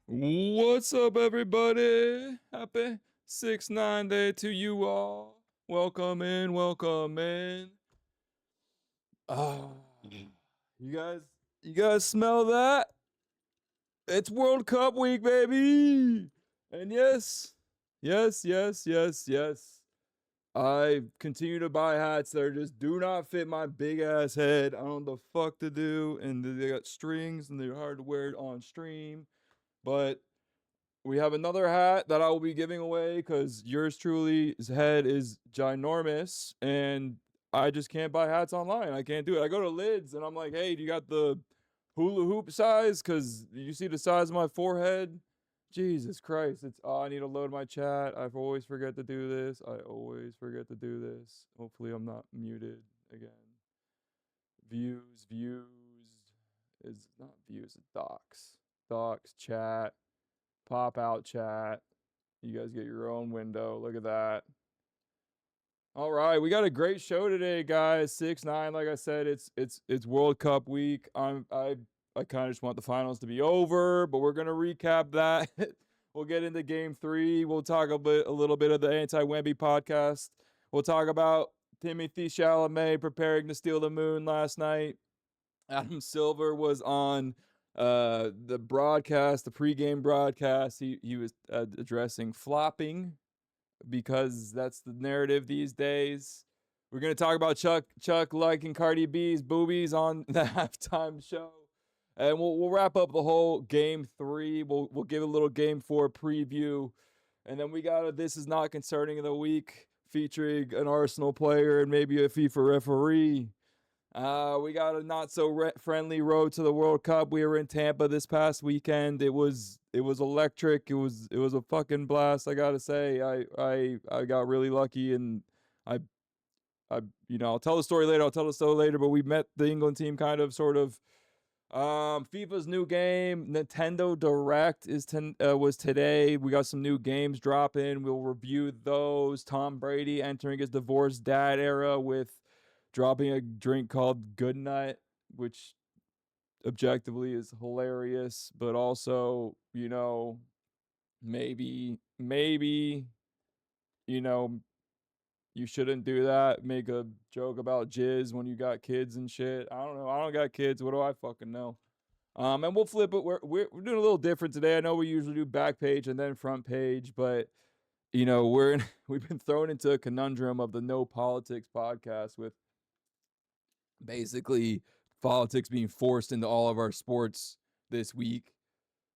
What's up, everybody? Happy 6-9 day to you all. Welcome in, welcome in. Ah, you guys smell that? It's World Cup week, baby. And yes. I continue to buy hats that just do not fit my big ass head. I don't know the fuck to do, and they got strings and they're hard to wear on stream. But we have another hat that I will be giving away because yours truly's head is ginormous, and I just can't buy hats online. I can't do it. I go to Lids and I'm like, hey, do you got the hula hoop size? Because you see the size of my forehead. Jesus Christ. I need to load my chat. I always forget to do this. Hopefully I'm not muted again. Views is not views, it's docs. Docs, chat, pop out chat. You guys get your own window. Look at that. All right, we got a great show today, guys. 6-9, like I said, it's World Cup week. I kind of just want the finals to be over, but we're gonna recap that. We'll get into Game 3. We'll talk a little bit of the anti-Wemby podcast. We'll talk about Timothy Chalamet preparing to steal the moon last night. Adam Silver was on the broadcast, the pregame broadcast. He was addressing flopping because that's the narrative these days. We're gonna talk about Chuck liking Cardi B's boobies on the halftime show, and we'll wrap up the whole Game 3. We'll give a little Game 4 preview, and then we got a This Is Not Concerning of the Week featuring an Arsenal player and maybe a FIFA referee. We got a not so friendly road to the World Cup. We were in Tampa this past weekend. It was electric. It was a fucking blast. I gotta say, I got really lucky, and I I'll tell the story later. But we met the England team kind of sort of. FIFA's new game, Nintendo Direct was today. We got some new games dropping. We'll review those. Tom Brady entering his divorced dad era with dropping a drink called Good Night, which objectively is hilarious, but also, maybe, you shouldn't do that. Make a joke about jizz when you got kids and shit. I don't know. I don't got kids. What do I fucking know? And we'll flip it. We're doing a little different today. I know we usually do back page and then front page, but we've been thrown into a conundrum of the No Politics podcast with basically politics being forced into all of our sports this week.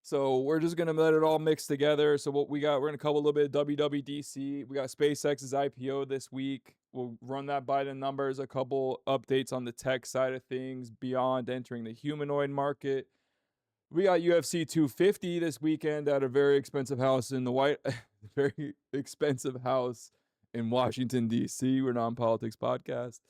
So we're just gonna let it all mix together. So what we got, we're gonna cover a little bit of WWDC. We got SpaceX's IPO this week. We'll run that by the numbers. A couple updates on the tech side of things beyond entering the humanoid market. We got UFC 250 this weekend at a very expensive house in very expensive house in Washington D.C. We're non-politics podcast.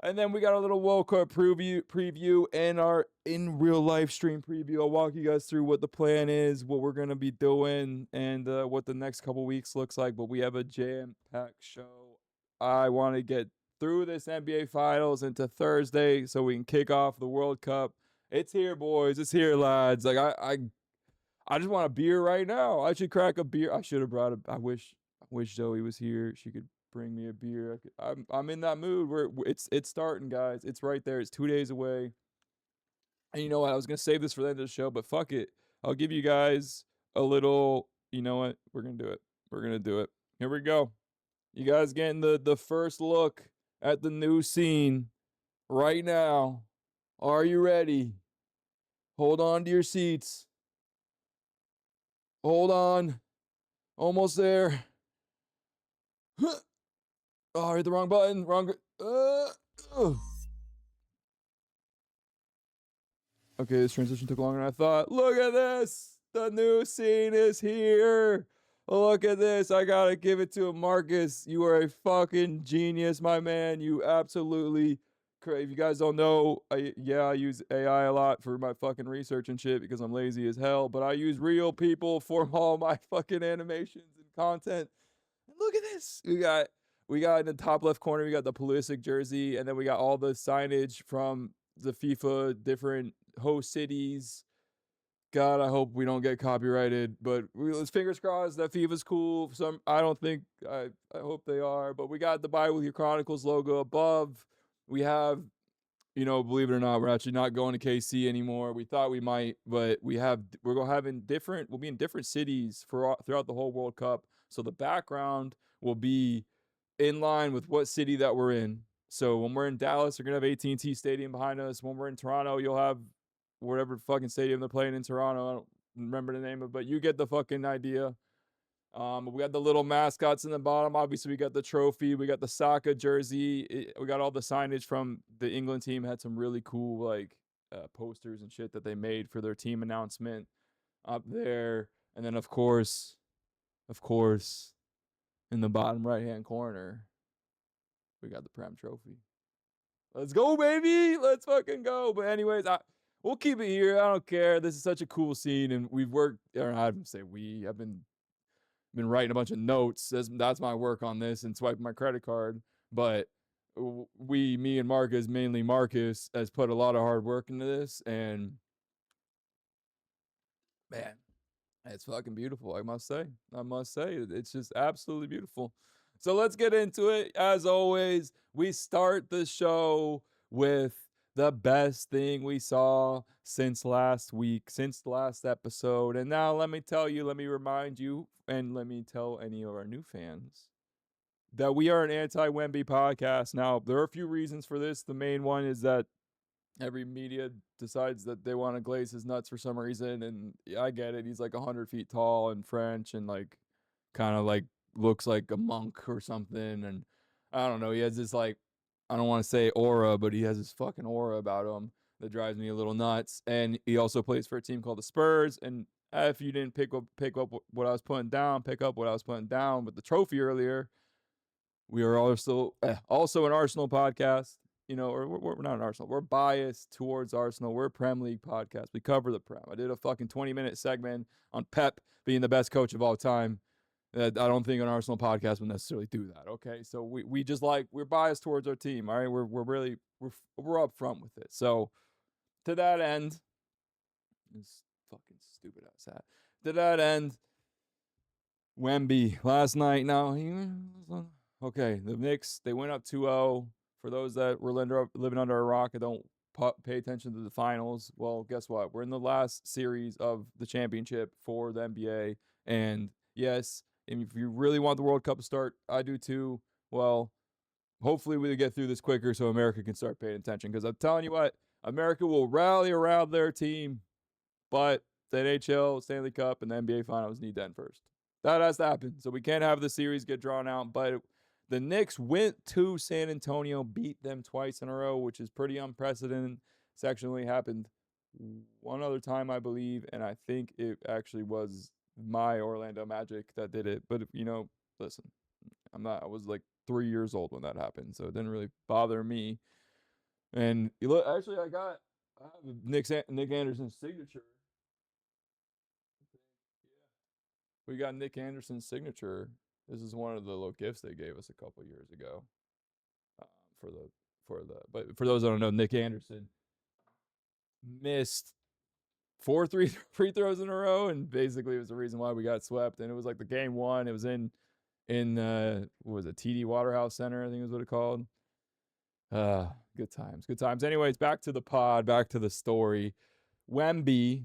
And then we got a little World Cup preview and our in real life stream preview. I'll walk you guys through what the plan is, what we're going to be doing, and what the next couple weeks looks like. But we have a jam-packed show. I want to get through this NBA Finals into Thursday so we can kick off the World Cup. It's here, boys. It's here, lads. Like I just want a beer right now. I should crack a beer. I should have brought I wish Zoe was here. She could bring me a beer. I'm in that mood. It's starting, guys. It's right there. It's 2 days away. And you know what? I was gonna save this for the end of the show, but fuck it. I'll give you guys a little. You know what? We're gonna do it. Here we go. You guys getting the first look at the new scene right now. Are you ready? Hold on to your seats. Hold on. Almost there. Oh, I hit the wrong button. Okay, this transition took longer than I thought. Look at this. The new scene is here. Look at this. I gotta give it to Marcus. You are a fucking genius, my man. You absolutely. If you guys don't know, I use AI a lot for my fucking research and shit because I'm lazy as hell. But I use real people for all my fucking animations and content. And look at this. We got in the top left corner, we got the Pulisic jersey, and then we got all the signage from the FIFA different host cities God, I hope we don't get copyrighted, but let's fingers crossed that FIFA's cool. I don't think, I hope they are, but we got the Bi-Weekly Chronicles logo above. We have, believe it or not, we're actually not going to KC anymore. We thought we might, but we'll be in different cities throughout the whole World Cup. So the background will be in line with what city that we're in. So when we're in Dallas, we're going to have AT&T Stadium behind us. When we're in Toronto, you'll have whatever fucking stadium they're playing in Toronto. I don't remember the name of it, but you get the fucking idea. We got the little mascots in the bottom. Obviously, we got the trophy. We got the Saka jersey. We got all the signage from the England team. Had some really cool posters and shit that they made for their team announcement up there. And then of course, in the bottom right-hand corner, we got the Prem Trophy. Let's go, baby! Let's fucking go! But anyways, we'll keep it here. I don't care. This is such a cool scene, and we've worked. Or I've been writing a bunch of notes. That's my work on this, and swiping my credit card. But me and Marcus, mainly Marcus, has put a lot of hard work into this, and man, it's fucking beautiful. I must say, it's just absolutely beautiful. So let's get into it. As always, we start the show with the best thing we saw since last week, since the last episode. And now let me remind you, and let me tell any of our new fans that we are an anti-Wemby podcast. Now, there are a few reasons for this. The main one is that every media decides that they want to glaze his nuts for some reason, and I get it. He's like 100 feet tall and French and kind of looks like a monk or something, and I don't know. He has this I don't want to say aura, but he has this fucking aura about him that drives me a little nuts. And he also plays for a team called the Spurs. And if you didn't pick up what I was putting down, with the trophy earlier, we are also an Arsenal podcast. Or we're not an Arsenal. We're biased towards Arsenal. We're a Prem League podcast. We cover the Prem. I did a fucking 20-minute segment on Pep being the best coach of all time. I don't think an Arsenal podcast would necessarily do that. Okay, so we're biased towards our team. All right, we're up front with it. So to that end, this fucking stupid ass hat. To that end, Wemby last night. Now okay, the Knicks, they went up 2-0. For those that were living under a rock and don't pay attention to the finals, well, guess what? We're in the last series of the championship for the NBA, and yes. And if you really want the World Cup to start, I do too. Well, hopefully we get through this quicker so America can start paying attention. Because I'm telling you what, America will rally around their team, but the NHL, Stanley Cup, and the NBA Finals need to end first. That has to happen. So we can't have the series get drawn out. But the Knicks went to San Antonio, beat them twice in a row, which is pretty unprecedented. It's actually only happened one other time, I believe, and I think it actually was my Orlando Magic that did it. But listen, I was like 3 years old when that happened, so it didn't really bother me. And actually, I have Nick Anderson's signature. We got Nick Anderson's signature. This is one of the little gifts they gave us a couple years ago. But for those that don't know, Nick Anderson missed 4 free throws in a row, and basically it was the reason why we got swept. And it was like the game one. It was in what was it, TD Waterhouse Center, I think is what it called. Good times. Anyways, back to the pod, back to the story. Wemby,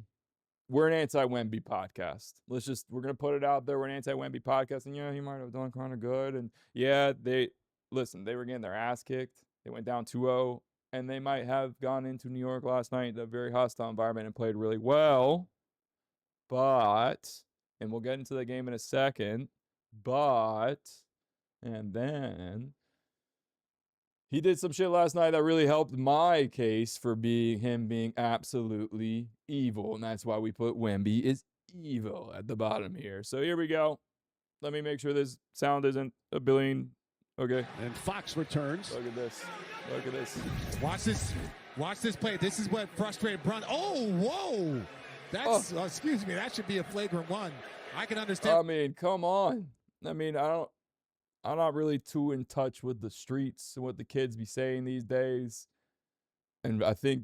we're an anti-Wemby podcast. We're gonna put it out there. We're an anti-Wemby podcast, and he might have done kind of good. And yeah, they were getting their ass kicked. They went down 2-0. And they might have gone into New York last night in a very hostile environment and played really well. But, and we'll get into the game in a second, and then he did some shit last night that really helped my case for him being absolutely evil. And that's why we put Wemby is evil at the bottom here. So here we go. Let me make sure this sound isn't a billion. Okay. And Fox returns. Look at this. Watch this play. This is what frustrated Brunson. Oh, whoa. That's, excuse me, that should be a flagrant one. I can understand. I mean, come on. I'm not really too in touch with the streets and what the kids be saying these days. And I think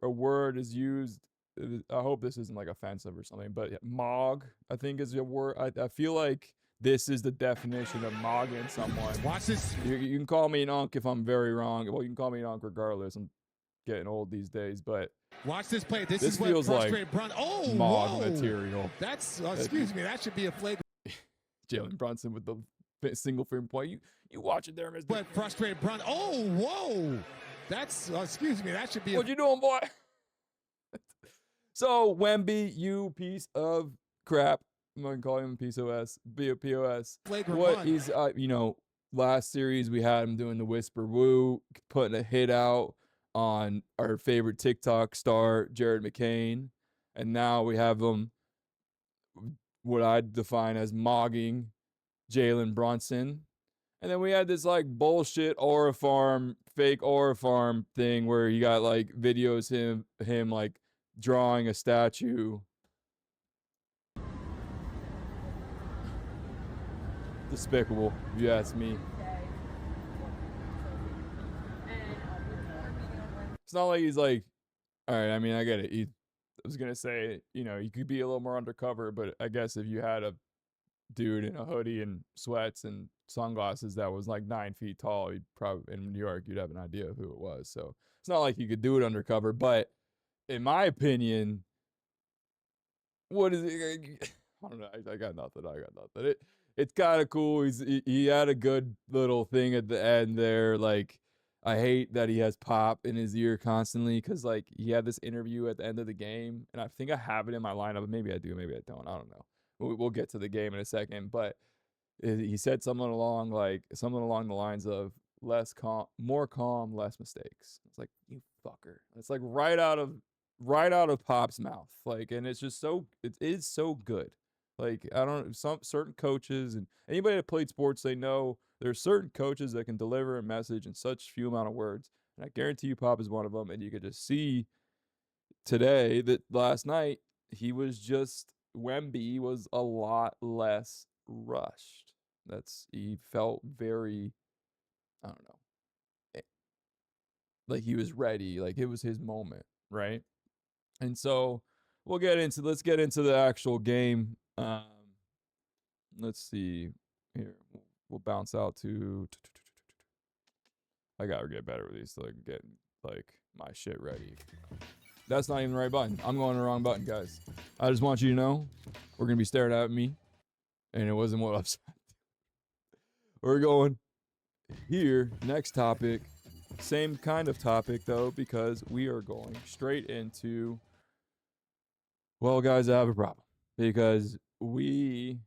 a word is used I hope this isn't like offensive or something, but yeah, mog, I think is a word. I feel like this is the definition of mogging someone. Watch this. You can call me an unk if I'm very wrong. Well, you can call me an unk regardless. I'm getting old these days, but watch this play. This is feels what like frustrated Brunson. Oh, mog whoa. material. That's excuse me. That should be a flagrant. Jalen Brunson with the single frame point. You watch it there, Mr. What frustrated Brunson. Oh, whoa. That's excuse me. That should be. What you doing, boy? So Wemby, you piece of crap. I'm gonna call him POS. Flagrant What one. he's last series we had him doing the whisper woo, putting a hit out on our favorite TikTok star, Jared McCain. And now we have him what I define as mogging Jalen Brunson. And then we had this like bullshit fake Aura Farm thing where you got like videos him like drawing a statue. Despicable, if you ask me. It's not like he's like, all right, I mean, I get it. I was going to say, you could be a little more undercover, but I guess if you had a dude in a hoodie and sweats and sunglasses that was like 9 feet tall, you'd probably, in New York, you'd have an idea of who it was. So it's not like you could do it undercover, but in my opinion, what is it? I don't know. I got nothing. It's kind of cool. He had a good little thing at the end there. Like, I hate that he has pop in his ear constantly because, like, he had this interview at the end of the game, and I think I have it in my lineup. Maybe I do, maybe I don't. I don't know. We'll get to the game in a second, but he said something along the lines of more calm, less mistakes. It's like, you fucker. It's like right out of Pop's mouth. Like, and it's just it is so good. Like, some certain coaches and anybody that played sports, they know there's certain coaches that can deliver a message in such few amount of words. And I guarantee you Pop is one of them. And you could just see today that last night Wemby was a lot less rushed. He felt very, I don't know, like he was ready, like it was his moment, right? And so let's get into the actual game. Let's see here. We'll bounce out to. I gotta get better with these so I can get like my shit ready. That's not even the right button. I'm going the wrong button, guys. I just want you to know we're gonna be staring at me, and it wasn't what I said. We're going here. Next topic. Same kind of topic though, because we are going straight into. Well, guys, I have a problem because we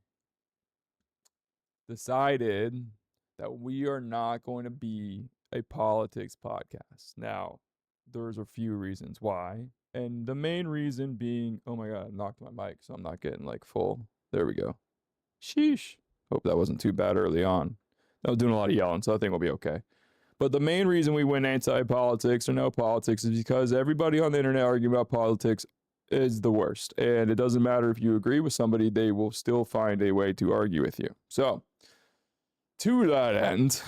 decided that we are not going to be a politics podcast. Now, there's a few reasons why. And the main reason being, oh my God, I knocked my mic, so I'm not getting like full. There we go. Sheesh. Hope that wasn't too bad early on. I was doing a lot of yelling, so I think we'll be okay. But the main reason we went anti-politics or no politics is because everybody on the internet arguing about politics is the worst. And it doesn't matter if you agree with somebody, they will still find a way to argue with you. So, to that end,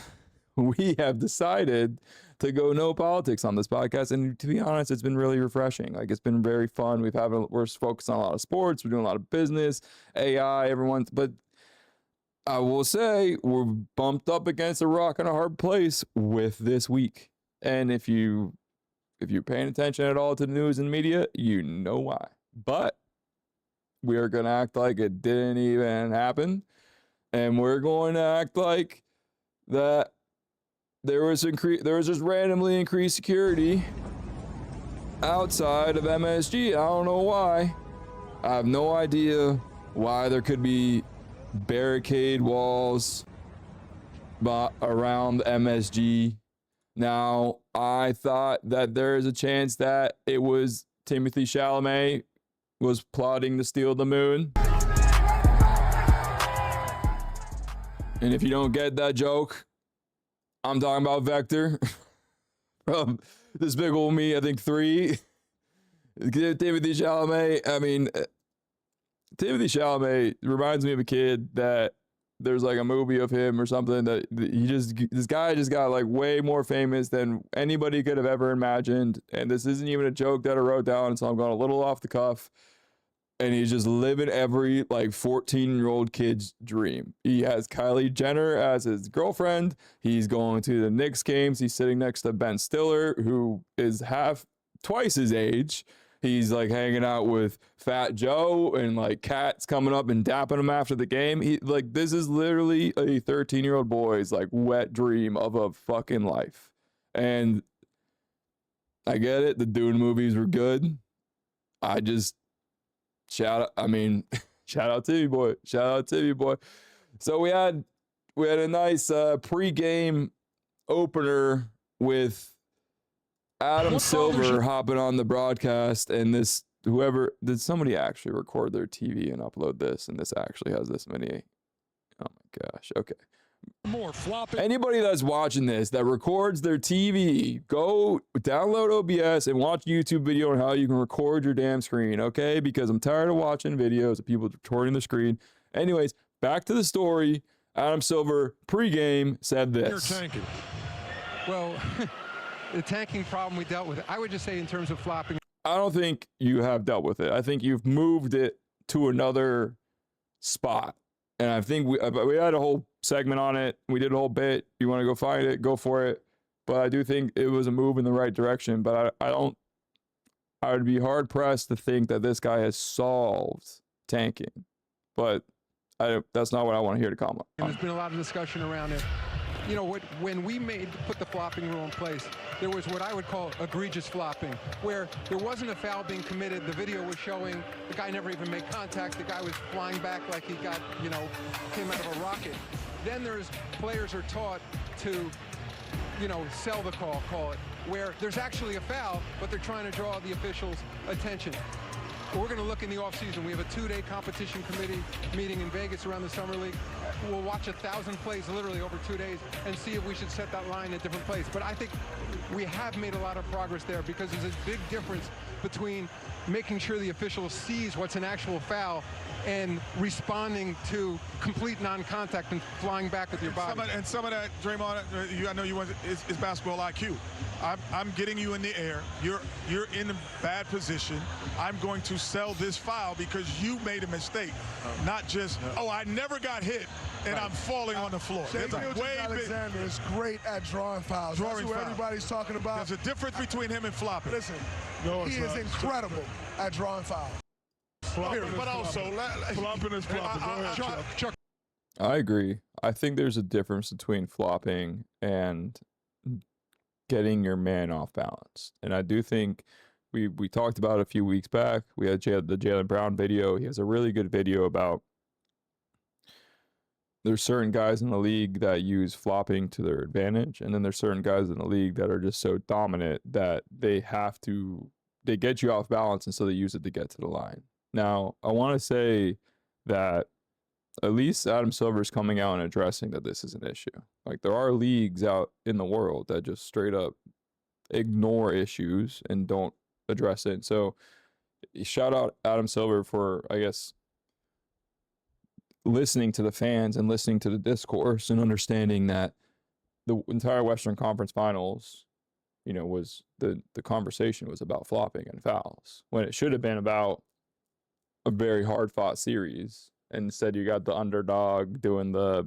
we have decided to go no politics on this podcast. And to be honest, it's been really refreshing. Like, it's been very fun. We're focused on a lot of sports. We're doing a lot of business, AI, but I will say we're bumped up against a rock and a hard place with this week. And if you're paying attention at all to the news and media, you know why. But we are going to act like it didn't even happen. And we're going to act like that there was just randomly increased security outside of MSG. I don't know why. I have no idea why there could be barricade walls around the MSG. Now, I thought that there is a chance that it was Timothy Chalamet was plotting to steal the moon. And if you don't get that joke, I'm talking about Vector from Despicable Me, I think 3. Timothy Chalamet, Timothy Chalamet reminds me of a kid that there's like a movie of him or something that this guy just got like way more famous than anybody could have ever imagined. And this isn't even a joke that I wrote down, so I'm going a little off the cuff. And he's just living every like 14-year-old kid's dream. He has Kylie Jenner as his girlfriend. He's going to the Knicks games. He's sitting next to Ben Stiller, who is twice his age. He's like hanging out with Fat Joe, and like Cat's coming up and dapping him after the game. This is literally a 13-year-old boy's like wet dream of a fucking life. And I get it. The Dune movies were good. I just shout out Timmy boy. Shout out Timmy boy. So we had a nice pre-game opener with Adam Silver hopping on the broadcast, and did somebody actually record their TV and upload this, and this actually has this many. Oh my gosh. Okay. More flopping. Anybody that's watching this that records their TV, go download OBS and watch a YouTube video on how you can record your damn screen, okay? Because I'm tired of watching videos of people recording the screen. Anyways, back to the story. Adam Silver, pregame, said this. You're tanking. Well, the tanking problem we dealt with, I would just say in terms of flopping. I don't think you have dealt with it. I think you've moved it to another spot. And I think we had a whole segment on it. We did a whole bit. You want to go find it, go for it. But I do think it was a move in the right direction. But I would be hard pressed to think that this guy has solved tanking. But that's not what I want to hear to comment. And there's been a lot of discussion around it. You know, when we put the flopping rule in place, there was what I would call egregious flopping, where there wasn't a foul being committed. The video was showing the guy never even made contact. The guy was flying back like he got, came out of a rocket. Then players are taught to, sell the call it, where there's actually a foul, but they're trying to draw the officials' attention. We're going to look in the offseason. We have a 2-day competition committee meeting in Vegas around the Summer League. We'll watch 1,000 plays literally over 2 days and see if we should set that line at different plays. But I think we have made a lot of progress there, because there's a big difference between making sure the official sees what's an actual foul and responding to complete non-contact and flying back with your body. Some of that, Draymond, I know you want is basketball IQ. I'm getting you in the air. You're in a bad position. I'm going to sell this foul because you made a mistake, not just I never got hit and I'm falling on the floor. Alexander is great at drawing fouls. That's what everybody's talking about. There's a difference between him and flopping. Listen, he is incredible at drawing fouls. But also, flopping is flopping. Chuck. I agree. I think there's a difference between flopping and getting your man off balance. And I do think we talked about it a few weeks back. We had the Jaylen Brown video. He has a really good video about there's certain guys in the league that use flopping to their advantage, and then there's certain guys in the league that are just so dominant that they get you off balance, and so they use it to get to the line. Now, I want to say that at least Adam Silver is coming out and addressing that this is an issue. Like, there are leagues out in the world that just straight up ignore issues and don't address it. So shout out Adam Silver for, I guess, listening to the fans and listening to the discourse and understanding that the entire Western Conference Finals, was the conversation was about flopping and fouls, when it should have been about a very hard fought series. And instead you got the underdog doing the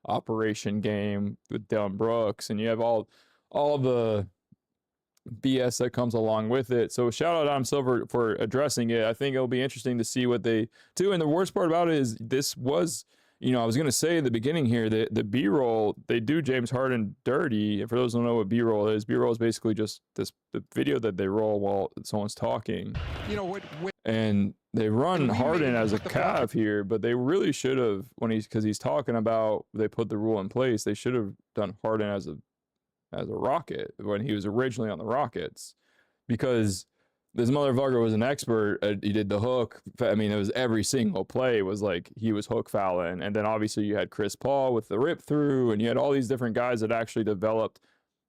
operation game with Dillon Brooks, and you have all the BS that comes along with it. So shout out Adam Silver for addressing it. I think it'll be interesting to see what they do. And the worst part about it is this was, I was going to say at the beginning here that the B-roll, they do James Harden dirty. And for those who don't know what B-roll is basically just the video that they roll while someone's talking. And they run Harden as a calf here, but they really should have, because he's talking about they put the rule in place, they should have done Harden as a Rocket when he was originally on the Rockets, because this motherfucker was an expert. He did the hook. I mean, it was every single play was like he was hook fouling. And then obviously you had Chris Paul with the rip through, and you had all these different guys that actually developed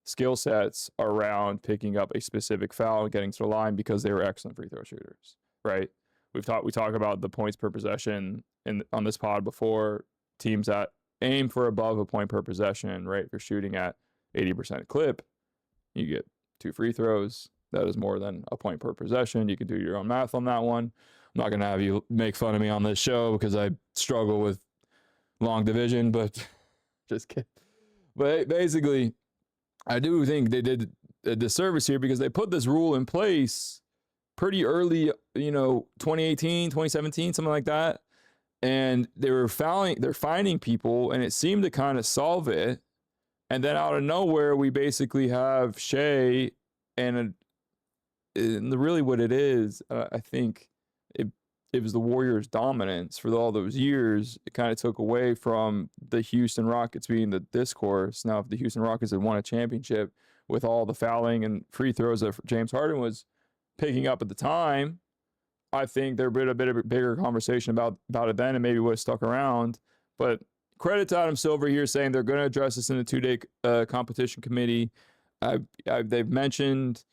skill sets around picking up a specific foul and getting to the line because they were excellent free throw shooters, right? We talk about the points per possession on this pod before. teams that aim for above a point per possession, right? If you're shooting at 80% clip, you get 2 free throws. That is more than a point per possession. You can do your own math on that one. I'm not going to have you make fun of me on this show because I struggle with long division, but just kidding. But basically, I do think they did a disservice here because they put this rule in place pretty early, 2018, 2017, something like that. And they're finding people, and it seemed to kind of solve it. And then out of nowhere, we basically have Shea, and really what it is, I think it was the Warriors' dominance for all those years. It kind of took away from the Houston Rockets being the discourse. Now, if the Houston Rockets had won a championship with all the fouling and free throws that James Harden was picking up at the time, I think there would have been a bit of a bigger conversation about it then, and maybe would have stuck around. But credit to Adam Silver here saying they're going to address this in the 2-day competition committee. They've mentioned,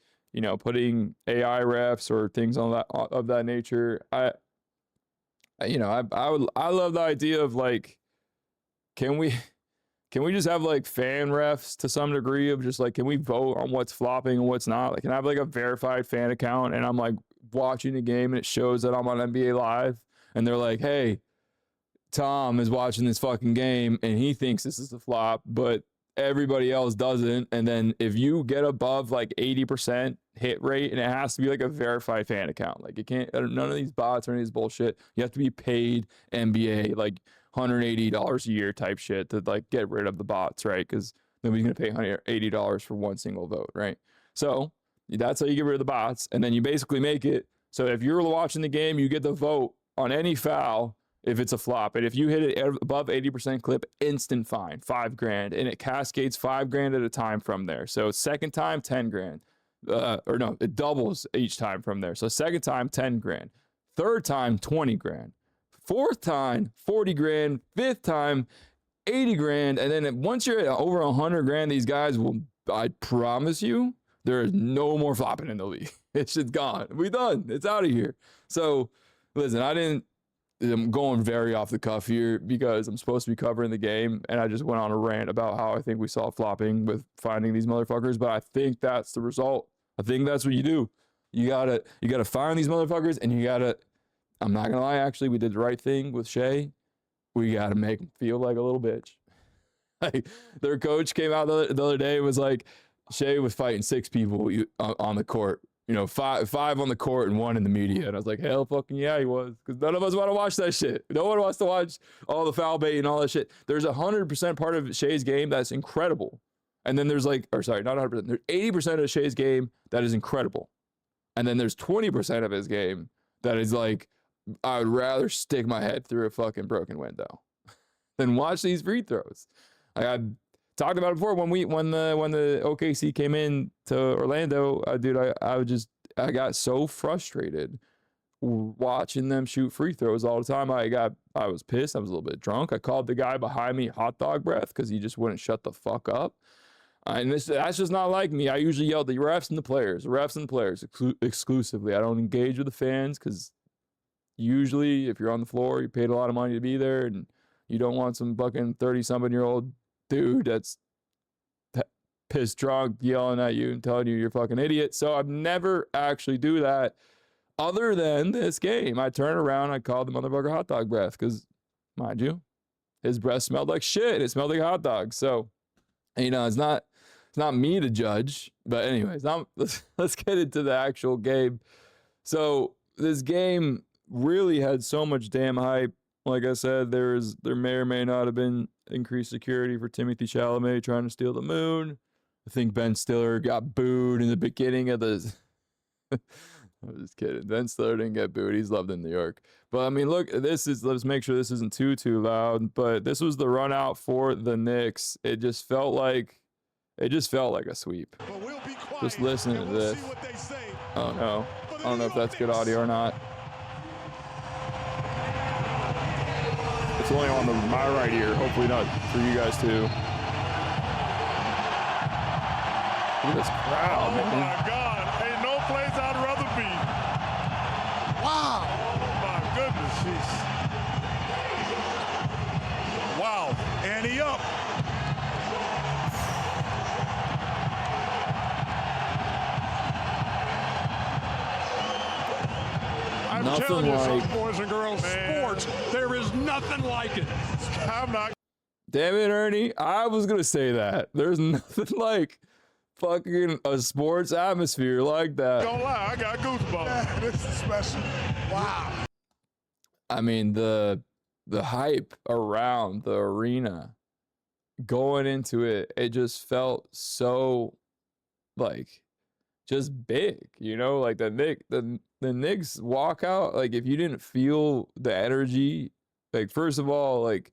putting AI refs or things of that nature. I love the idea of like, can we just have like fan refs to some degree of just like, can we vote on what's flopping and what's not? Like, can I have like a verified fan account and I'm like watching the game and it shows that I'm on NBA Live and they're like, hey, Tom is watching this fucking game and he thinks this is a flop, but everybody else doesn't. And then if you get above like 80% hit rate, and it has to be like a verified fan account, like it can't, none of these bots or any of this bullshit. You have to be paid NBA like $180 a year type shit to like get rid of the bots, right? Because nobody's gonna pay $180 for one single vote, right? So that's how you get rid of the bots, and then you basically make it so if you're watching the game, you get the vote on any foul if it's a flop, and if you hit it above 80% clip, instant fine, $5,000, and it cascades $5,000 at a time from there. So second time, $10,000, or no, it doubles each time from there. So second time, $10,000, third time, $20,000, fourth time, $40,000, fifth time, $80,000, and then once you're at over $100,000, these guys will, I promise you, there is no more flopping in the league. It's just gone. We done. It's out of here. So listen, I'm going very off the cuff here because I'm supposed to be covering the game, and I just went on a rant about how I think we saw flopping with finding these motherfuckers, but I think that's the result. I think that's what you do. You gotta find these motherfuckers, and I'm not gonna lie, actually, we did the right thing with Shea. We gotta make him feel like a little bitch. Like, their coach came out the other day and was like, Shea was fighting 6 people on the court. 5 on the court and 1 in the media. And I was like, hell fucking yeah, he was. Because none of us want to watch that shit. No one wants to watch all the foul bait and all that shit. There's 100% part of Shea's game that's incredible. And then there's not 100%. There's 80% of Shea's game that is incredible. And then there's 20% of his game that is like, I would rather stick my head through a fucking broken window than watch these free throws. I talked about it before when the OKC came in to Orlando, dude, I got so frustrated watching them shoot free throws all the time. I was pissed. I was a little bit drunk. I called the guy behind me hot dog breath because he just wouldn't shut the fuck up. And that's just not like me. I usually yell at the refs and the players exclusively. I don't engage with the fans because usually if you're on the floor, you paid a lot of money to be there, and you don't want some fucking 30-something-year-old dude that's pissed drunk yelling at you and telling you you're a fucking idiot. So I've never actually do that other than this game. I turn around, I call the motherfucker hot dog breath because, mind you, his breath smelled like shit. It smelled like a hot dog. So, it's not me to judge. But anyways, let's get into the actual game. So this game really had so much damn hype. Like I said, there may or may not have been increased security for Timothée Chalamet trying to steal the moon. I think Ben Stiller got booed in the beginning of the... I'm just kidding. Ben Stiller didn't get booed. He's loved in New York. But, I mean, look, let's make sure this isn't too loud. But this was the run out for the Knicks. It just felt like a sweep. We'll just listening to this. Oh, no. I don't know if that's good audio or not. It's only on my right ear. Hopefully not for you guys too. Look at this crowd, man. Oh my God! Ain't no place I'd rather be. Wow! Oh my goodness! foul. And he up. I'm Nothing telling you, like- boys and girls, sports, there is nothing like it. I'm not. Damn it, Ernie. I was going to say that. There's nothing like fucking a sports atmosphere like that. Don't lie, I got goosebumps. Yeah, this is special. Wow. I mean, the hype around the arena going into it, it just felt so like just big, you know, like the Knicks walkout. Like if you didn't feel the energy, like first of all, like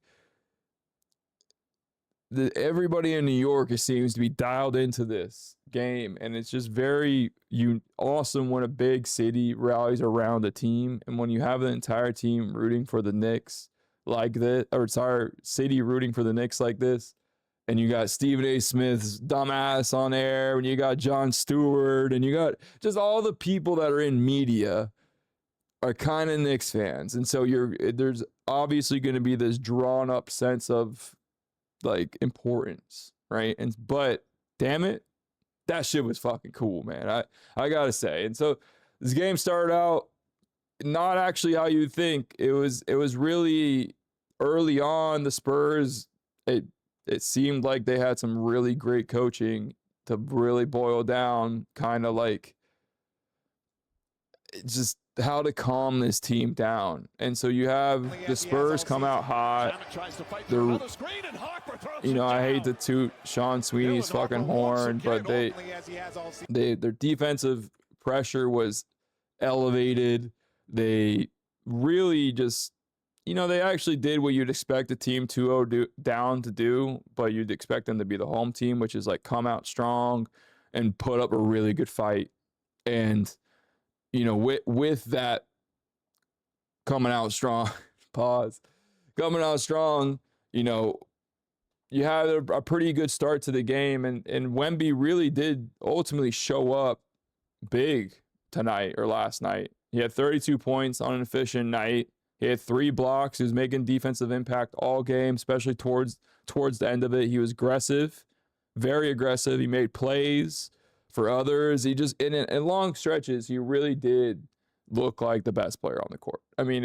everybody in New York seems to be dialed into this game, and it's just very awesome when a big city rallies around a team, and when you have the entire team rooting for the Knicks like this, or entire city rooting for the Knicks like this, and you got Stephen A. Smith's dumbass on air, and you got Jon Stewart, and you got just all the people that are in media are kind of Knicks fans, and so there's obviously going to be this drawn up sense of like importance, right? But damn it, that shit was fucking cool, man. I gotta say. And so this game started out not actually how you'd think. It was really early on. The Spurs, it seemed like they had some really great coaching to really boil down kind of like just how to calm this team down. And so you have the Spurs come out hot. They're, you know, I hate to toot Sean Sweeney's fucking horn, but their defensive pressure was elevated. They really just, you know, they actually did what you'd expect a team 2-0 down to do, but you'd expect them to be the home team, which is like come out strong and put up a really good fight. And you know, with that coming out strong, coming out strong, you know, you had a pretty good start to the game, and Wemby really did ultimately show up big tonight or last night. He had 32 points on an efficient night. He had 3 blocks. He was making defensive impact all game, especially towards the end of it. He was aggressive, very aggressive. He made plays for others. He just in long stretches, he really did look like the best player on the court. I mean,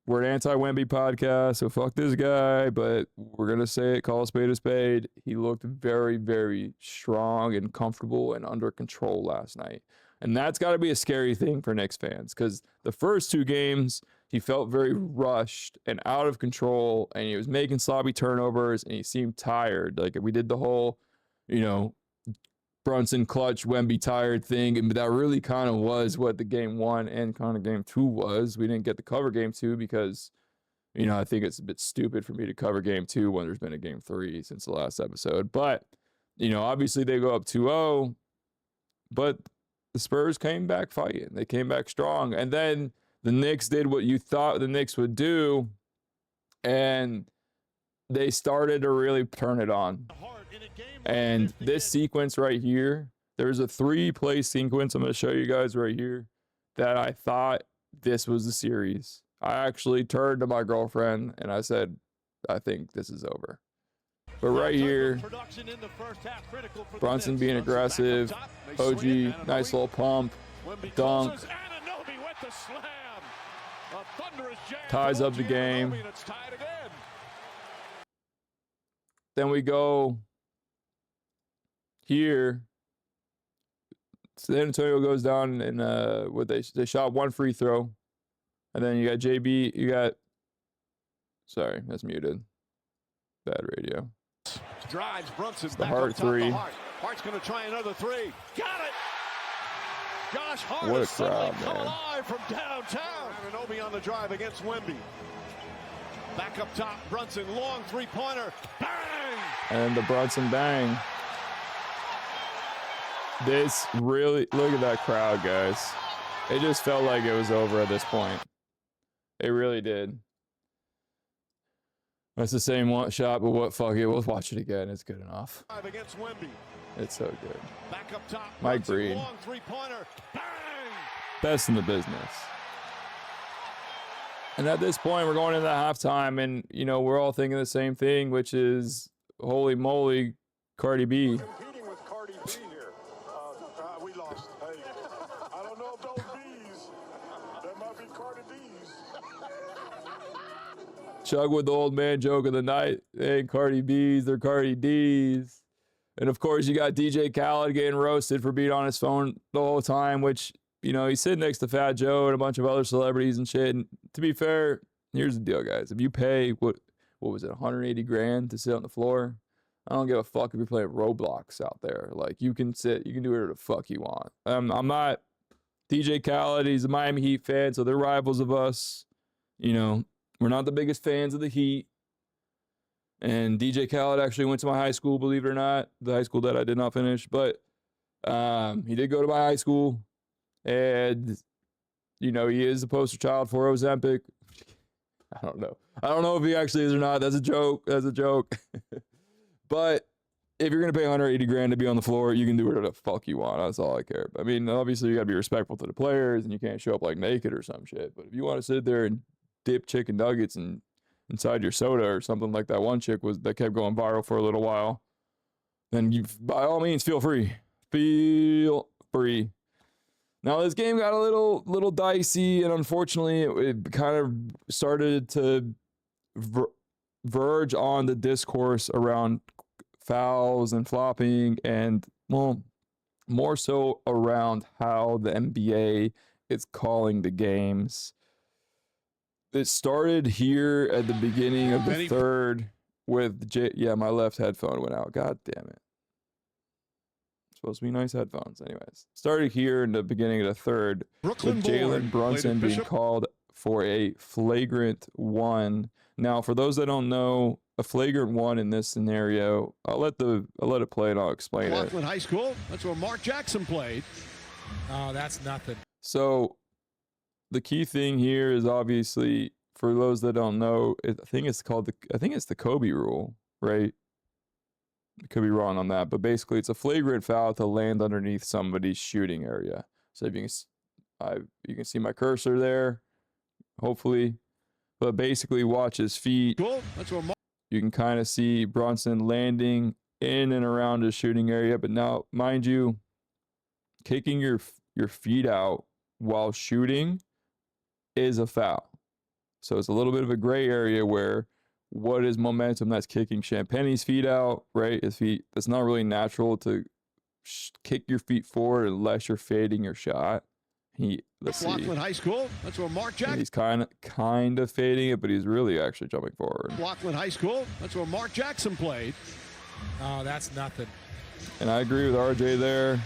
we're an anti-Wemby podcast, so fuck this guy, but we're gonna say it, call a spade a spade. He looked very, very strong and comfortable and under control last night. And that's got to be a scary thing for Knicks fans, because the first 2 games, he felt very rushed and out of control, and he was making sloppy turnovers, and he seemed tired. Like we did the whole, you know, Brunson clutch, Wemby tired thing, and that really kind of was what the game 1 and kind of game 2 was. We didn't get to cover game 2 because, you know, I think it's a bit stupid for me to cover game 2 when there's been a game 3 since the last episode. But, you know, obviously they go up 2-0, but the Spurs came back fighting. They came back strong. And then the Knicks did what you thought the Knicks would do, and they started to really turn it on. And this sequence right here, there's a 3-play sequence I'm going to show you guys right here that I thought this was the series. I actually turned to my girlfriend and I said, I think this is over. But right here, Brunson being aggressive, OG, nice little pump, dunk, ties up the game. Then we go here. San Antonio goes down and they shot 1 free throw, and then you got JB. Sorry, that's muted. Bad radio. Drives Brunson the Hart 3. Hart's going to try another 3. Got it. Josh Hart What a is suddenly crowd, come man. alive from downtown. Anunoby on the drive against Wemby. Back up top, Brunson, long 3-pointer. Bang! And the Brunson bang. This really, look at that crowd, guys. It just felt like it was over at this point. It really did. That's the same shot, but what, fuck it, we'll watch it again. It's good enough. Against Wemby. It's so good. Back up top, Mike Brunson, Breed. long 3-pointer. Bang! Best in the business. And at this point, we're going into halftime, and, you know, we're all thinking the same thing, which is, holy moly, Cardi B. Competing with Cardi B here. We lost. Hey, I don't know if those bees, that might be Cardi B's. Chug with the old man joke of the night. They ain't Cardi B's, they're Cardi D's. And of course, you got DJ Khaled getting roasted for being on his phone the whole time, which, you know, he's sitting next to Fat Joe and a bunch of other celebrities and shit. And to be fair, here's the deal, guys. If you pay, what was it, 180 grand to sit on the floor? I don't give a fuck if you're playing Roblox out there. Like, you can sit, you can do whatever the fuck you want. I'm not DJ Khaled. He's a Miami Heat fan, so they're rivals of us. You know, we're not the biggest fans of the Heat. And DJ Khaled actually went to my high school, believe it or not, the high school that I did not finish. But he did go to my high school. And, you know, he is the poster child for Ozempic. I don't know. I don't know if he actually is or not. That's a joke. That's a joke. But if you're going to pay 180 grand to be on the floor, you can do whatever the fuck you want. That's all I care. I mean, obviously, you got to be respectful to the players, and you can't show up like naked or some shit. But if you want to sit there and dip chicken nuggets and inside your soda or something like that one chick was that kept going viral for a little while, then you, by all means, feel free. Feel free. Now, this game got a little dicey, and unfortunately, it kind of started to verge on the discourse around fouls and flopping, and, well, more so around how the NBA is calling the games. It started here at the beginning of the third with yeah, my left headphone went out. God damn it. Supposed to be nice headphones. Anyways, started here in the beginning of the third with Jalen Brunson being called for a flagrant one. Now, for those that don't know, a flagrant one in this scenario, I'll let it play and I'll explain it. High School. That's where Mark Jackson played. Oh, that's nothing. So the key thing here is, obviously, for those that don't know, I think it's the Kobe rule, right? I could be wrong on that, but basically it's a flagrant foul to land underneath somebody's shooting area. So if you can see my cursor there, hopefully, but basically watch his feet. Cool. That's where You can kind of see Brunson landing in and around his shooting area. But now, mind you, kicking your feet out while shooting is a foul. So it's a little bit of a gray area where what is momentum that's kicking Champagne's feet out, right? His feet, that's not really natural to kick your feet forward unless you're fading your shot. Let's see. High School. That's where Mark Jackson. He's kind of fading it, but he's really actually jumping forward. Laughlin High School. That's where Mark Jackson played. Oh, that's nothing. And I agree with RJ there.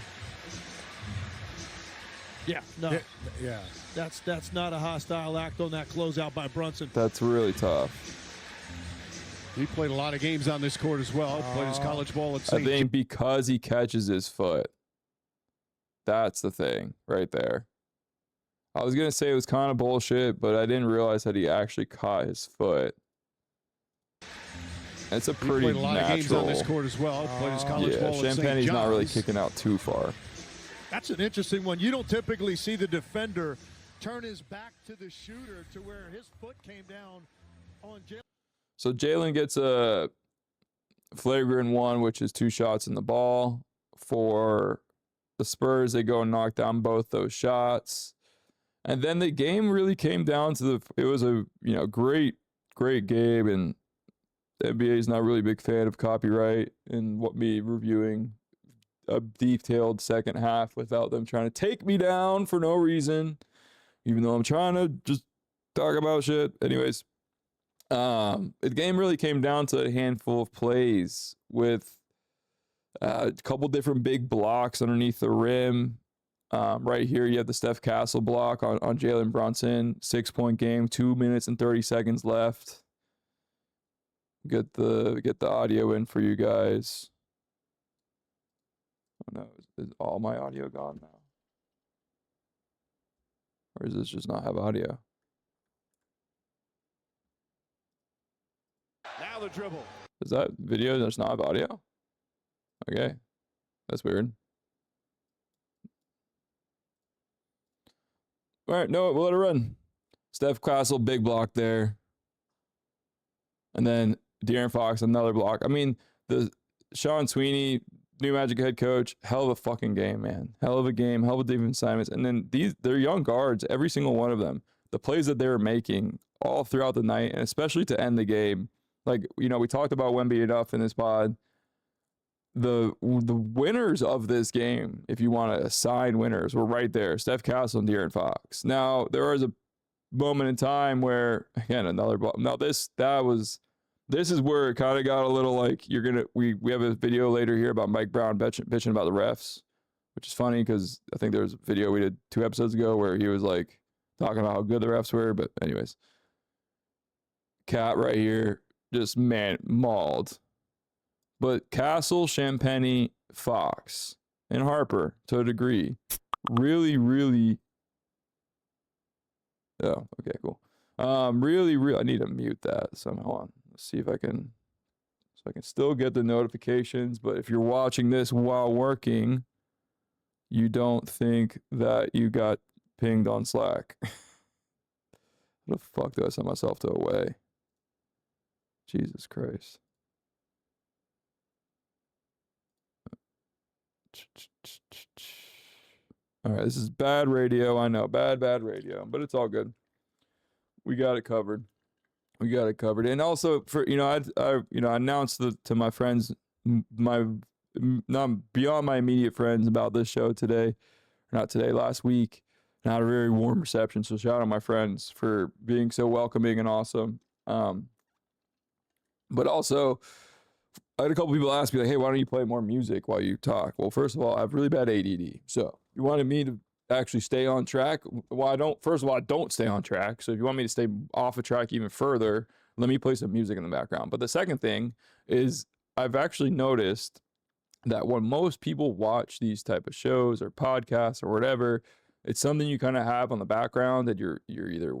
Yeah, no. Yeah. That's not a hostile act on that closeout by Brunson. That's really tough. He played a lot of games on this court as well. Played his college ball at St. I think because he catches his foot. That's the thing right there. I was going to say it was kind of bullshit, but I didn't realize that he actually caught his foot. It's a pretty played a lot natural. of games on this court as well. Played his college ball at St. Champagne's not really John's. kicking out too far. That's an interesting one. You don't typically see the defender turn his back to the shooter to where his foot came down on Jalen. So Jalen gets a flagrant one, which is 2 shots in the ball. For the Spurs, they go and knock down both those shots. And then the game really came down to it was a great game, and the NBA is not really a big fan of copyright and what me reviewing a detailed second half without them trying to take me down for no reason, even though I'm trying to just talk about shit. Anyways, the game really came down to a handful of plays with a couple different big blocks underneath the rim. Right here, you have the Stephon Castle block on Jalen Brunson. 6-point game, 2 minutes and 30 seconds left. Get the audio in for you guys. Oh no, is all my audio gone now? Or does this just not have audio? Now the dribble. Is that video does not have audio? Okay, that's weird. All right, no, we'll let it run. Steph Castle, big block there. And then De'Aaron Fox, another block. I mean, the Sean Sweeney, new Magic head coach, hell of a fucking game, man. Hell of a game, hell of a defense assignments. And then they're young guards, every single one of them. The plays that they were making all throughout the night, and especially to end the game. Like, you know, we talked about Wemby enough in this pod. The winners of this game, if you want to assign winners, were right there. Steph Castle and De'Aaron Fox. Now, there was a moment in time where, again, another block. Now, this is where it kind of got a little like, we have a video later here about Mike Brown bitching about the refs, which is funny because I think there was a video we did 2 episodes ago where he was like talking about how good the refs were. But anyways, Cat right here, just, man, mauled. But Castle, Champagny, Fox, and Harper, to a degree, really, really. Oh, okay, cool. Really, I need to mute that somehow. On. Let's see if I can. So I can still get the notifications. But if you're watching this while working, you don't think that you got pinged on Slack. How the fuck do I send myself to away? Jesus Christ. All right, this is bad radio. I know, bad radio, but it's all good. We got it covered. And also, for I announced to my friends, not beyond my immediate friends, about this show today, not today, last week, and I had a very warm reception. So shout out my friends for being so welcoming and awesome. But also, I had a couple people ask me, like, hey, why don't you play more music while you talk? Well, first of all, I have really bad ADD. So you wanted me to actually stay on track? Well, I don't stay on track. So if you want me to stay off of track even further, let me play some music in the background. But the second thing is, I've actually noticed that when most people watch these type of shows or podcasts or whatever, it's something you kind of have on the background that you're either,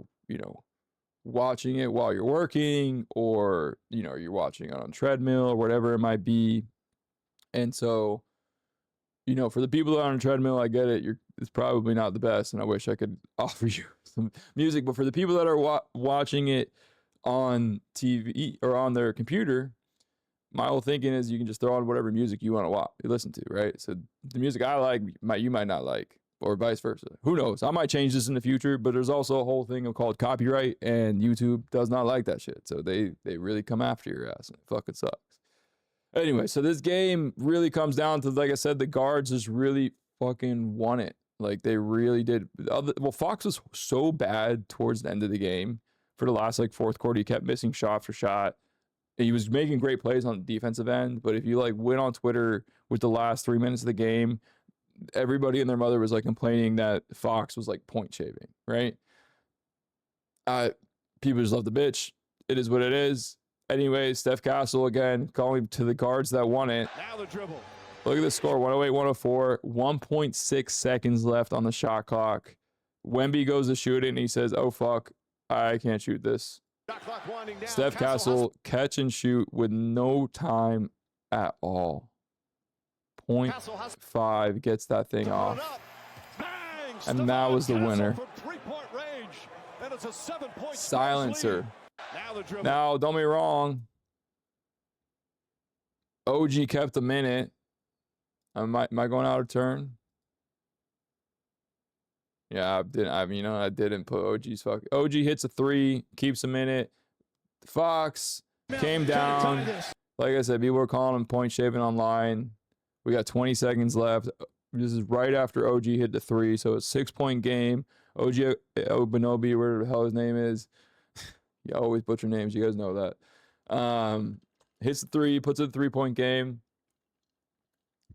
watching it while you're working, or you're watching it on treadmill or whatever it might be. And so, for the people that are on a treadmill, I get it, it's probably not the best, and I wish I could offer you some music. But for the people that are watching it on TV or on their computer, my whole thinking is you can just throw on whatever music you want to listen to, right? So the music I like, you might not like, or vice versa. Who knows? I might change this in the future, but there's also a whole thing called copyright, and YouTube does not like that shit. So they really come after your ass, and it fucking sucks. Anyway, so this game really comes down to, like I said, the guards just really fucking won it. Like, they really did. Well, Fox was so bad towards the end of the game. For the last, fourth quarter, he kept missing shot for shot. He was making great plays on the defensive end, but if you, went on Twitter with the last 3 minutes of the game, everybody and their mother was complaining that Fox was point shaving, right? People just love the bitch. It is what it is. Anyway, Steph Castle again calling to the guards that won it. Now the dribble. Look at the score: 108-104. 1.6 seconds left on the shot clock. Wemby goes to shoot it, and he says, "Oh fuck, I can't shoot this." Steph Castle catch and shoot with no time at all. 0.5 gets that thing off. And that was the winner. Silencer. Now, don't be wrong. OG kept a minute. Am I going out of turn? Yeah, I didn't put OG's fuck. OG hits a 3, keeps a minute. Fox came down. Like I said, people were calling him point shaving online. We got 20 seconds left. This is right after OG hit the 3, so it's a 6-point game. OG Obanobi, whatever the hell his name is. You always butcher names. You guys know that. Hits the 3, puts it a 3-point game.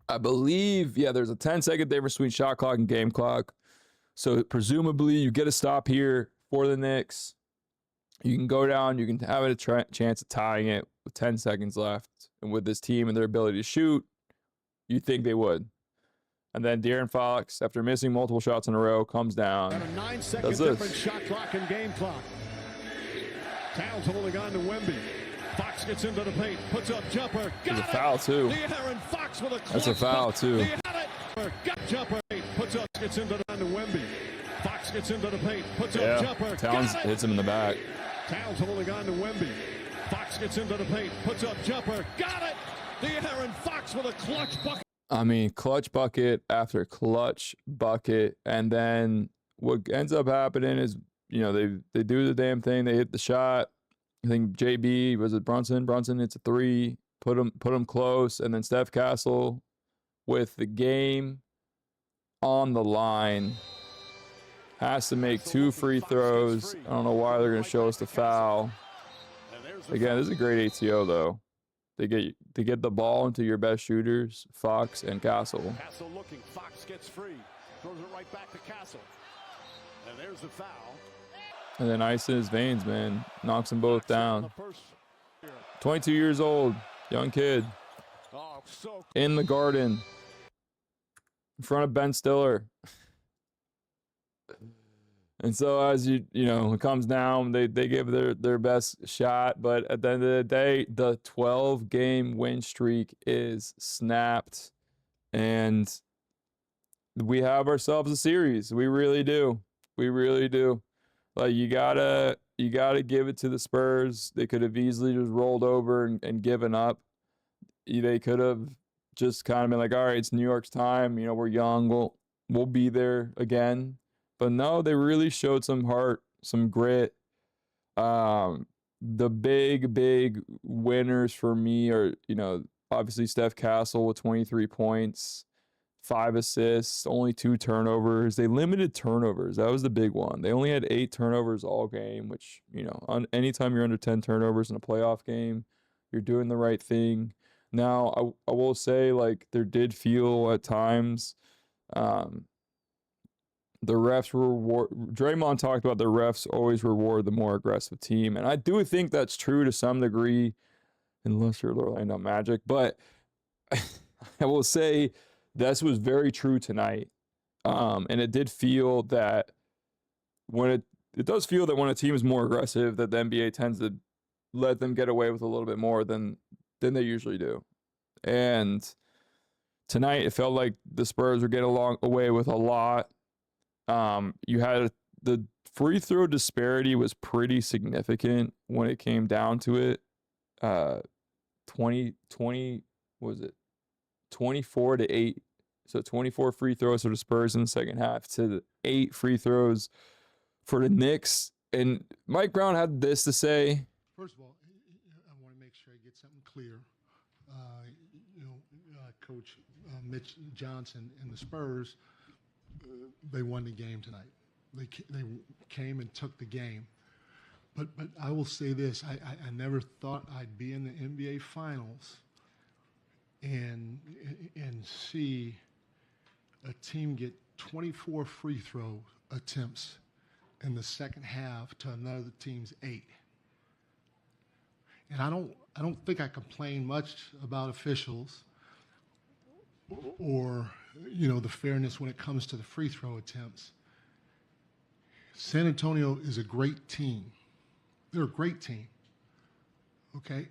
I believe, there's a 10-second difference between shot clock and game clock. So presumably you get a stop here for the Knicks. You can go down. You can have a chance of tying it with 10 seconds left. And with this team and their ability to shoot, you'd think they would. And then De'Aaron Fox, after missing multiple shots in a row, comes down. And a 9-second difference shot clock and game clock. Towns holding on to Wemby. Fox gets into the paint, puts up jumper. There's a foul too. De'Aaron Fox with a That's a foul too. Got jumper, puts up, gets into the Wemby. Fox gets into the paint, puts up Yeah, jumper. Towns hits him in the back. Towns holding on to Wemby. Fox gets into the paint, puts up jumper. Got it! De'Aaron Fox with a clutch bucket. I mean, clutch bucket after clutch bucket. And then what ends up happening is, they do the damn thing. They hit the shot. I think JB, was it Brunson? Brunson hits a three, put him close. And then Steph Castle with the game on the line has to make 2 free throws. I don't know why they're going to show us the foul. Again, this is a great ATO though. They get the ball into your best shooters, Fox and Castle. Castle looking, Fox gets free, throws it right back to Castle. And there's the foul. And then ice in his veins, man. Knocks them both down. 22 years old, young kid. In the Garden. In front of Ben Stiller. And so as it comes down, they give their best shot. But at the end of the day, the 12-game win streak is snapped. And we have ourselves a series. We really do. We really do. Like, you gotta give it to the Spurs. They could have easily just rolled over and given up. They could have just kind of been like, all right, it's New York's time. We're young. We'll be there again. But no, they really showed some heart, some grit. The big winners for me are, obviously Steph Castle with 23 points, 5 assists, only 2 turnovers. They limited turnovers. That was the big one. They only had 8 turnovers all game, which, anytime you're under 10 turnovers in a playoff game, you're doing the right thing. Now, I will say, like, there did feel at times, the refs Draymond talked about the refs always reward the more aggressive team. And I do think that's true to some degree, unless you're the Orlando Magic. But I will say this was very true tonight. And it did feel that it does feel that when a team is more aggressive, that the NBA tends to let them get away with a little bit more than they usually do. And tonight, it felt like the Spurs were getting away with a lot. You had the free throw disparity was pretty significant when it came down to it. 24-8. So 24 free throws for the Spurs in the second half to the 8 free throws for the Knicks. And Mike Brown had this to say. First of all, I want to make sure I get something clear. Coach Mitch Johnson and the Spurs, they won the game tonight. They came and took the game. But I will say this, I never thought I'd be in the NBA Finals and see a team get 24 free throw attempts in the second half to another team's 8. And I don't think I complain much about officials or the fairness when it comes to the free throw attempts. San Antonio is a great team. They're a great team. Okay?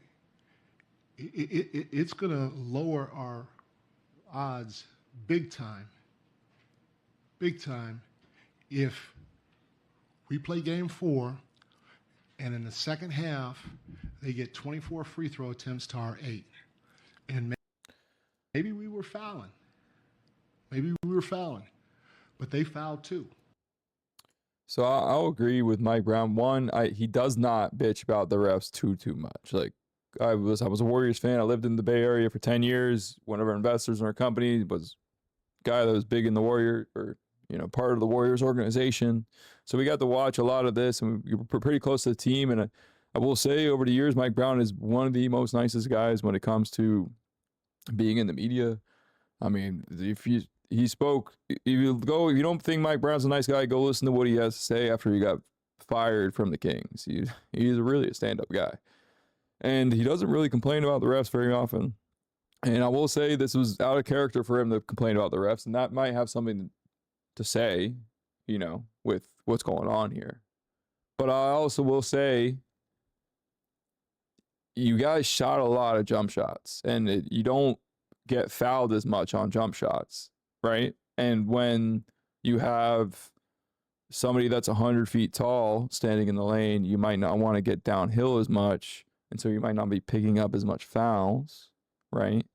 It's going to lower our odds big time if we play game 4 and in the second half they get 24 free throw attempts to our 8. And maybe we were fouling. But they fouled too. So I'll agree with Mike Brown. One, he does not bitch about the refs too much. Like, I was a Warriors fan. I lived in the Bay Area for 10 years. One of our investors in our company was a guy that was big in the Warrior, or part of the Warriors organization. So we got to watch a lot of this, and we were pretty close to the team. And I will say, over the years, Mike Brown is one of the most nicest guys when it comes to being in the media. I mean, if you don't think Mike Brown's a nice guy, go listen to what he has to say after he got fired from the Kings. He's really a stand-up guy. And he doesn't really complain about the refs very often. And I will say this was out of character for him to complain about the refs, and that might have something to say, with what's going on here. But I also will say, you guys shot a lot of jump shots, and you don't get fouled as much on jump shots, right? And when you have somebody that's 100 feet tall standing in the lane, you might not want to get downhill as much, and so you might not be picking up as much fouls, right?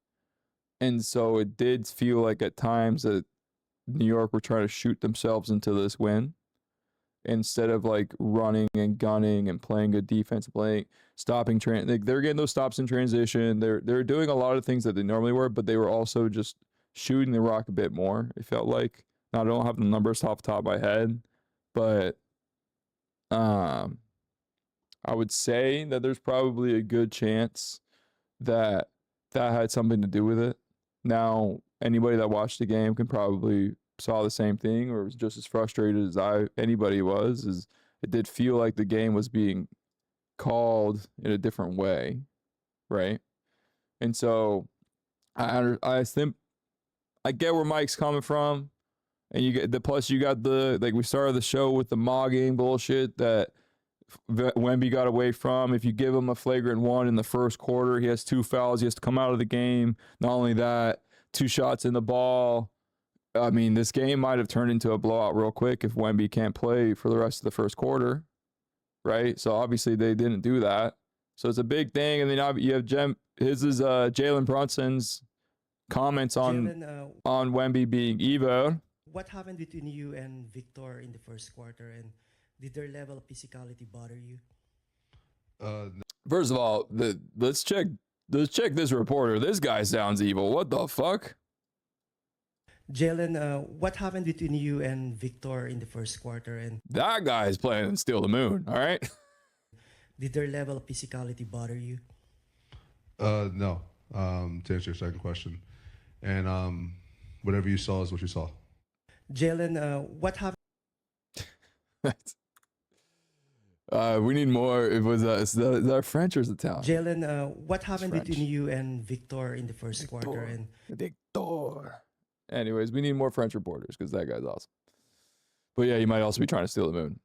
And so it did feel like at times that New York were trying to shoot themselves into this win instead of like running and gunning and playing good defense, playing stopping they're getting those stops in transition. They're doing a lot of things that they normally were, but they were also just shooting the rock a bit more. It felt like. Now I don't have the numbers off the top of my head, but I would say that there's probably a good chance that had something to do with it. Now, anybody that watched the game can probably saw the same thing or was just as frustrated as anybody was. Is it did feel like the game was being called in a different way, right? And so I think I get where Mike's coming from, and you get plus you got the we started the show with the mogging bullshit that Wemby got away from. If you give him a flagrant one in the first quarter, he has 2 fouls. He has to come out of the game. Not only that, 2 shots in the ball. I mean, this game might have turned into a blowout real quick if Wemby can't play for the rest of the first quarter, right? So obviously they didn't do that. So it's a big thing. And then you have Jalen Brunson's comments on Wemby being Evo. What happened between you and Victor in the first quarter, and did their level of physicality bother you? First of all, let's check this reporter. This guy sounds evil. What the fuck? Jalen, what happened between you and Victor in the first quarter, and that guy's playing Steal the Moon, all right? Did their level of physicality bother you? No. To answer your second question. And whatever you saw is what you saw. Jalen, what happened? We need more. It was is that French or is it Italian? Jalen, what happened between you and Victor in the first quarter, and Victor. Anyways, we need more French reporters because that guy's awesome. But yeah, you might also be trying to steal the moon.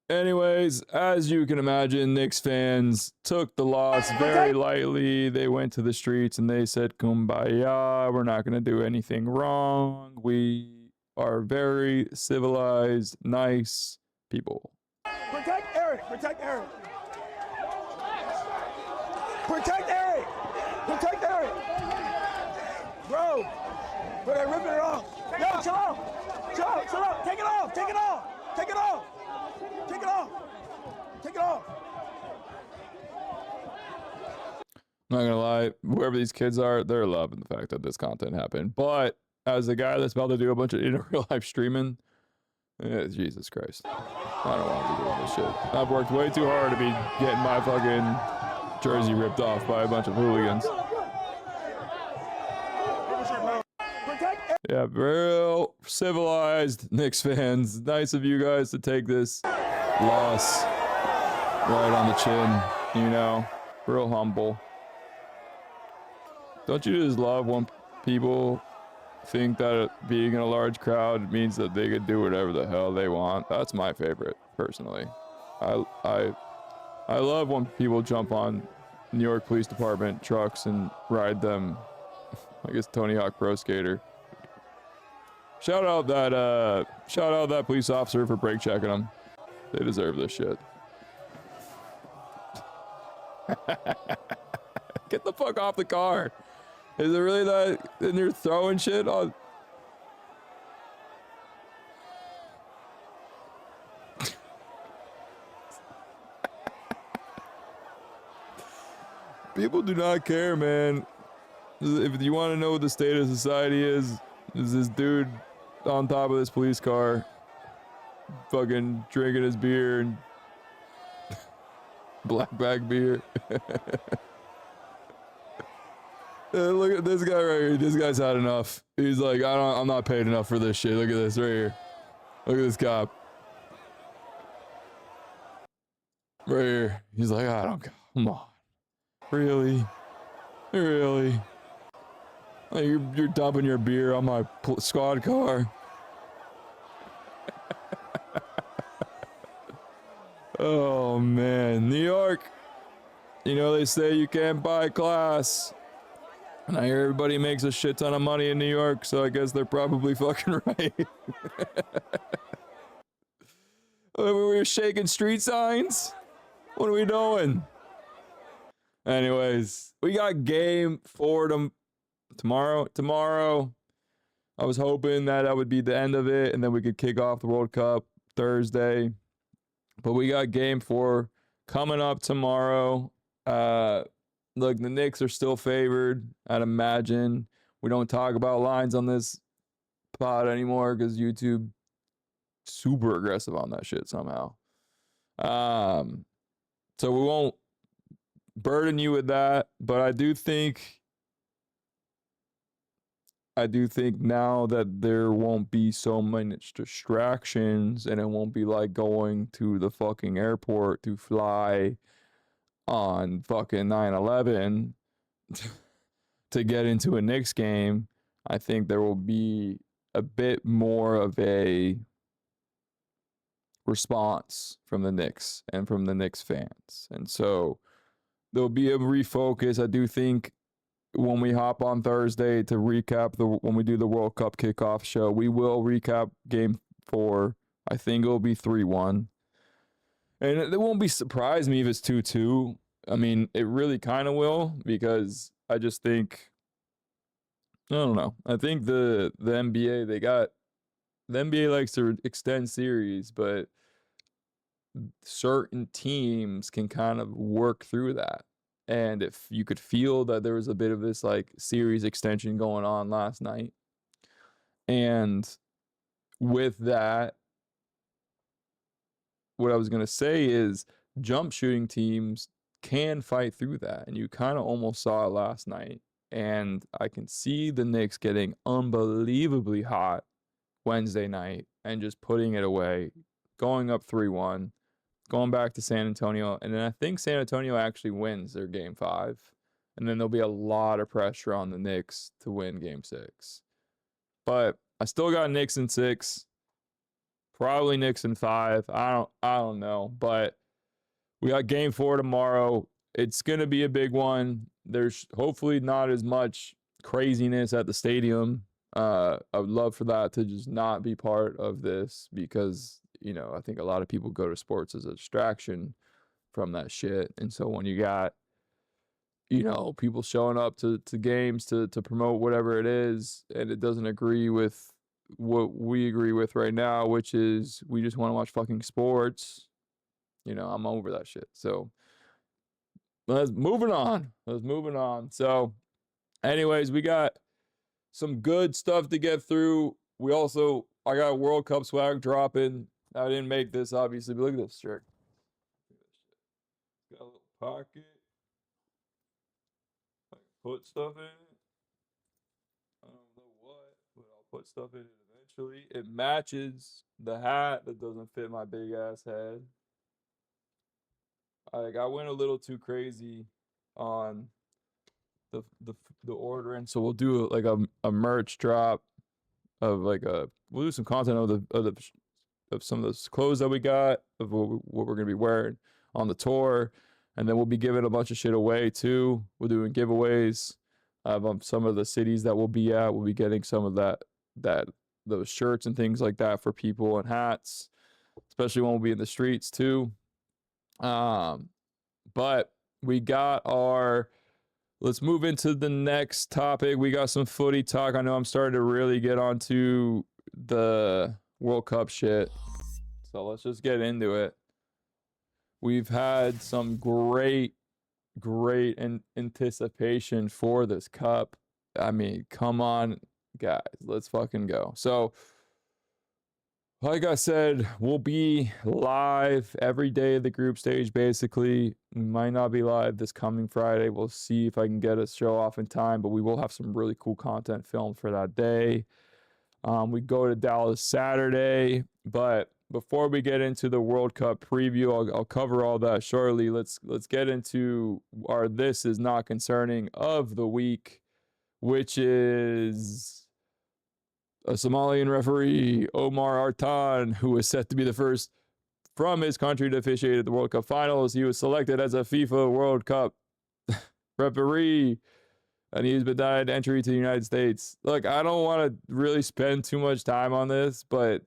Anyways, as you can imagine, Knicks fans took the loss very lightly. They went to the streets and they said, "Kumbaya, we're not going to do anything wrong. We are very civilized, nice people." Protect Eric. Protect Eric. Protect Eric. Protect Eric. Bro, they're ripping it off. Yo, chill out. Chill out. Chill out. Take it off. Take it off. Take it off. Take it off. Take it off. I'm not gonna lie, whoever these kids are, they're loving the fact that this content happened. But as a guy that's about to do a bunch of real life streaming, Jesus Christ, I don't want to be doing this shit. I've worked way too hard to be getting my fucking jersey ripped off by a bunch of hooligans. Yeah, real civilized Knicks fans. Nice of you guys to take this loss right on the chin, you know, real humble. Don't you just love when people think that being in a large crowd means that they could do whatever the hell they want? That's my favorite, personally. I love when people jump on New York Police Department trucks and ride them like it's Tony Hawk Pro Skater. Shout out that police officer for brake checking them. They deserve this shit. Get the fuck off the car. Is it really that? And you're throwing shit on. People do not care, man. If you want to know what the state of society is this dude on top of this police car fucking drinking his beer and black bag beer. Look at this guy right here. This guy's had enough. He's like, I'm not paid enough for this shit. Look at this right here. Look at this cop. Right here. He's like, I don't, come on. Really? Really? Like you're dumping your beer on my squad car. Oh man, New York. You know they say you can't buy class. And I hear everybody makes a shit ton of money in New York, so I guess they're probably fucking right. We were shaking street signs. What are we doing? Anyways, we got game 4 tomorrow. I was hoping that would be the end of it, and then we could kick off the World Cup Thursday. But we got game 4 coming up tomorrow. Look, the Knicks are still favored, I'd imagine. We don't talk about lines on this pod anymore because YouTube super aggressive on that shit somehow. So we won't burden you with that, but I do think now that there won't be so many distractions, and it won't be like going to the fucking airport to fly on fucking 9/11 to get into a Knicks game. I think there will be a bit more of a response from the Knicks and from the Knicks fans. And so there'll be a refocus. I do think when we hop on Thursday to recap when we do the World Cup kickoff show, we will recap game 4. I think it'll be 3-1. And it won't be surprise me if it's 2-2. I mean, it really kind of will, because I just think, I don't know. I think the NBA, the NBA likes to extend series, but certain teams can kind of work through that. And if you could feel that there was a bit of this like series extension going on last night. And with that, what I was going to say is jump shooting teams can fight through that. And you kind of almost saw it last night. And I can see the Knicks getting unbelievably hot Wednesday night and just putting it away, going up 3-1, going back to San Antonio. And then I think San Antonio actually wins their game 5. And then there'll be a lot of pressure on the Knicks to win game 6. But I still got Knicks in 6. Probably Knicks in 5. I don't know. But we got game 4 tomorrow. It's going to be a big one. There's hopefully not as much craziness at the stadium. I would love for that to just not be part of this, because, you know, I think a lot of people go to sports as a distraction from that shit. And so when you got, you know, people showing up to games to promote whatever it is, and it doesn't agree with what we agree with right now, which is we just want to watch fucking sports, you know, I'm over that shit. So let's moving on. So anyways, we got some good stuff to get through. I got World Cup swag dropping. I didn't make this, obviously, but look at this shirt. Got a little pocket. I can put stuff in it. I don't know what, but I'll put stuff in it eventually. It matches the hat that doesn't fit my big ass head. I went a little too crazy on the ordering, so we'll do like a merch drop of we'll do some content of some of those clothes that we got, of what we're gonna be wearing on the tour, and then we'll be giving a bunch of shit away too. We're doing giveaways of some of the cities that we'll be at. We'll be getting some of those shirts and things like that for people, and hats, especially when we'll be in the streets too. But we got let's move into the next topic. We got some footy talk. I know I'm starting to really get onto the World Cup shit. So let's just get into it. We've had some great anticipation for this cup. I mean, come on, guys, let's fucking go. So, like I said, we'll be live every day of the group stage, basically. We might not be live this coming Friday. We'll see if I can get a show off in time, but we will have some really cool content filmed for that day. We go to Dallas Saturday, but before we get into the World Cup preview, I'll cover all that shortly. Let's get into our This Is Not Concerning of the week, which is a Somalian referee, Omar Artan, who is set to be the first from his country to officiate at the World Cup finals. He was selected as a FIFA World Cup referee, and he's been denied entry to the United States. Look, I don't want to really spend too much time on this, but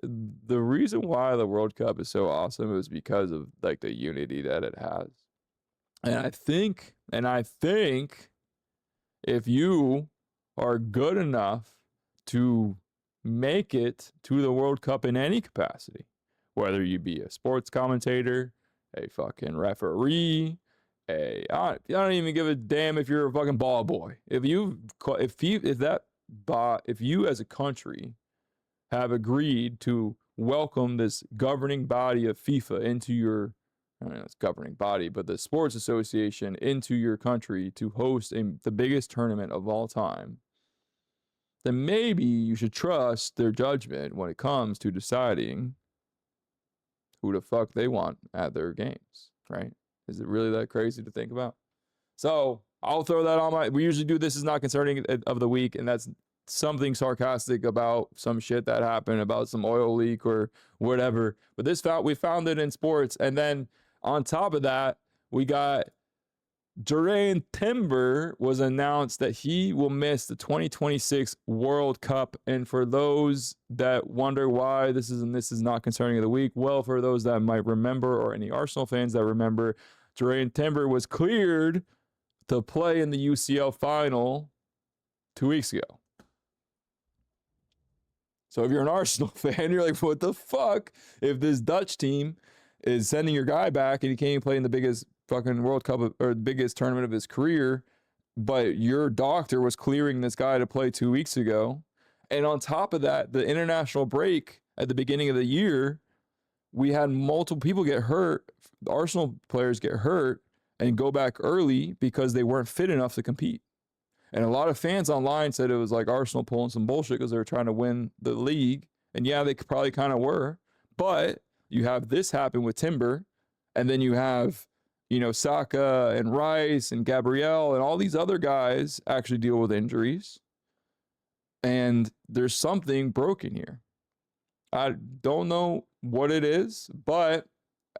the reason why the World Cup is so awesome is because of like the unity that it has. And I think if you are good enough to make it to the World Cup in any capacity, whether you be a sports commentator, a fucking referee, I don't even give a damn if you're a fucking ball boy. If you as a country have agreed to welcome this governing body of FIFA into your, I don't know, it's governing body, but the sports association into your country to host the biggest tournament of all time, then maybe you should trust their judgment when it comes to deciding who the fuck they want at their games, right? Is it really that crazy to think about? So I'll throw that on we usually do This Is Not Concerning of the week, and that's something sarcastic about some shit that happened, about some oil leak or whatever. But we found it in sports. And then on top of that, we got Durant Timber was announced that he will miss the 2026 World Cup. And for those that wonder why this is not concerning of the week, well, for those that might remember, or any Arsenal fans that remember, Durant Timber was cleared to play in the UCL final 2 weeks ago. So if you're an Arsenal fan, you're like, what the fuck? If this Dutch team is sending your guy back and he can't even play in the biggest fucking World Cup or the biggest tournament of his career, but your doctor was clearing this guy to play 2 weeks ago. And on top of that, the international break at the beginning of the year, we had multiple people get hurt. Arsenal players get hurt and go back early because they weren't fit enough to compete. And a lot of fans online said it was like Arsenal pulling some bullshit because they were trying to win the league. And yeah, they probably kind of were. But you have this happen with Timber. And then you have, Saka and Rice and Gabriel and all these other guys actually deal with injuries. And there's something broken here. I don't know what it is, but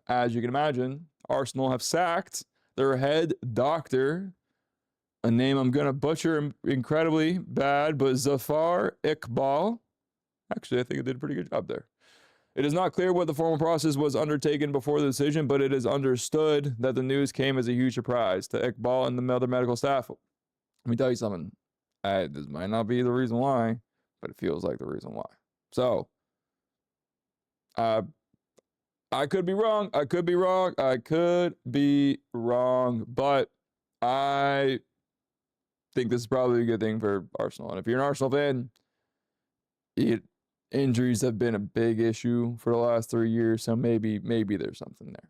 as you can imagine, Arsenal have sacked their head doctor, a name I'm going to butcher incredibly bad, but Zafar Iqbal. Actually, I think it did a pretty good job there. It is not clear what the formal process was undertaken before the decision, but it is understood that the news came as a huge surprise to Iqbal and the other medical staff. Let me tell you something. This might not be the reason why, but it feels like the reason why. So, I could be wrong. I could be wrong, but I think this is probably a good thing for Arsenal. And if you're an Arsenal fan, injuries have been a big issue for the last 3 years. So maybe there's something there.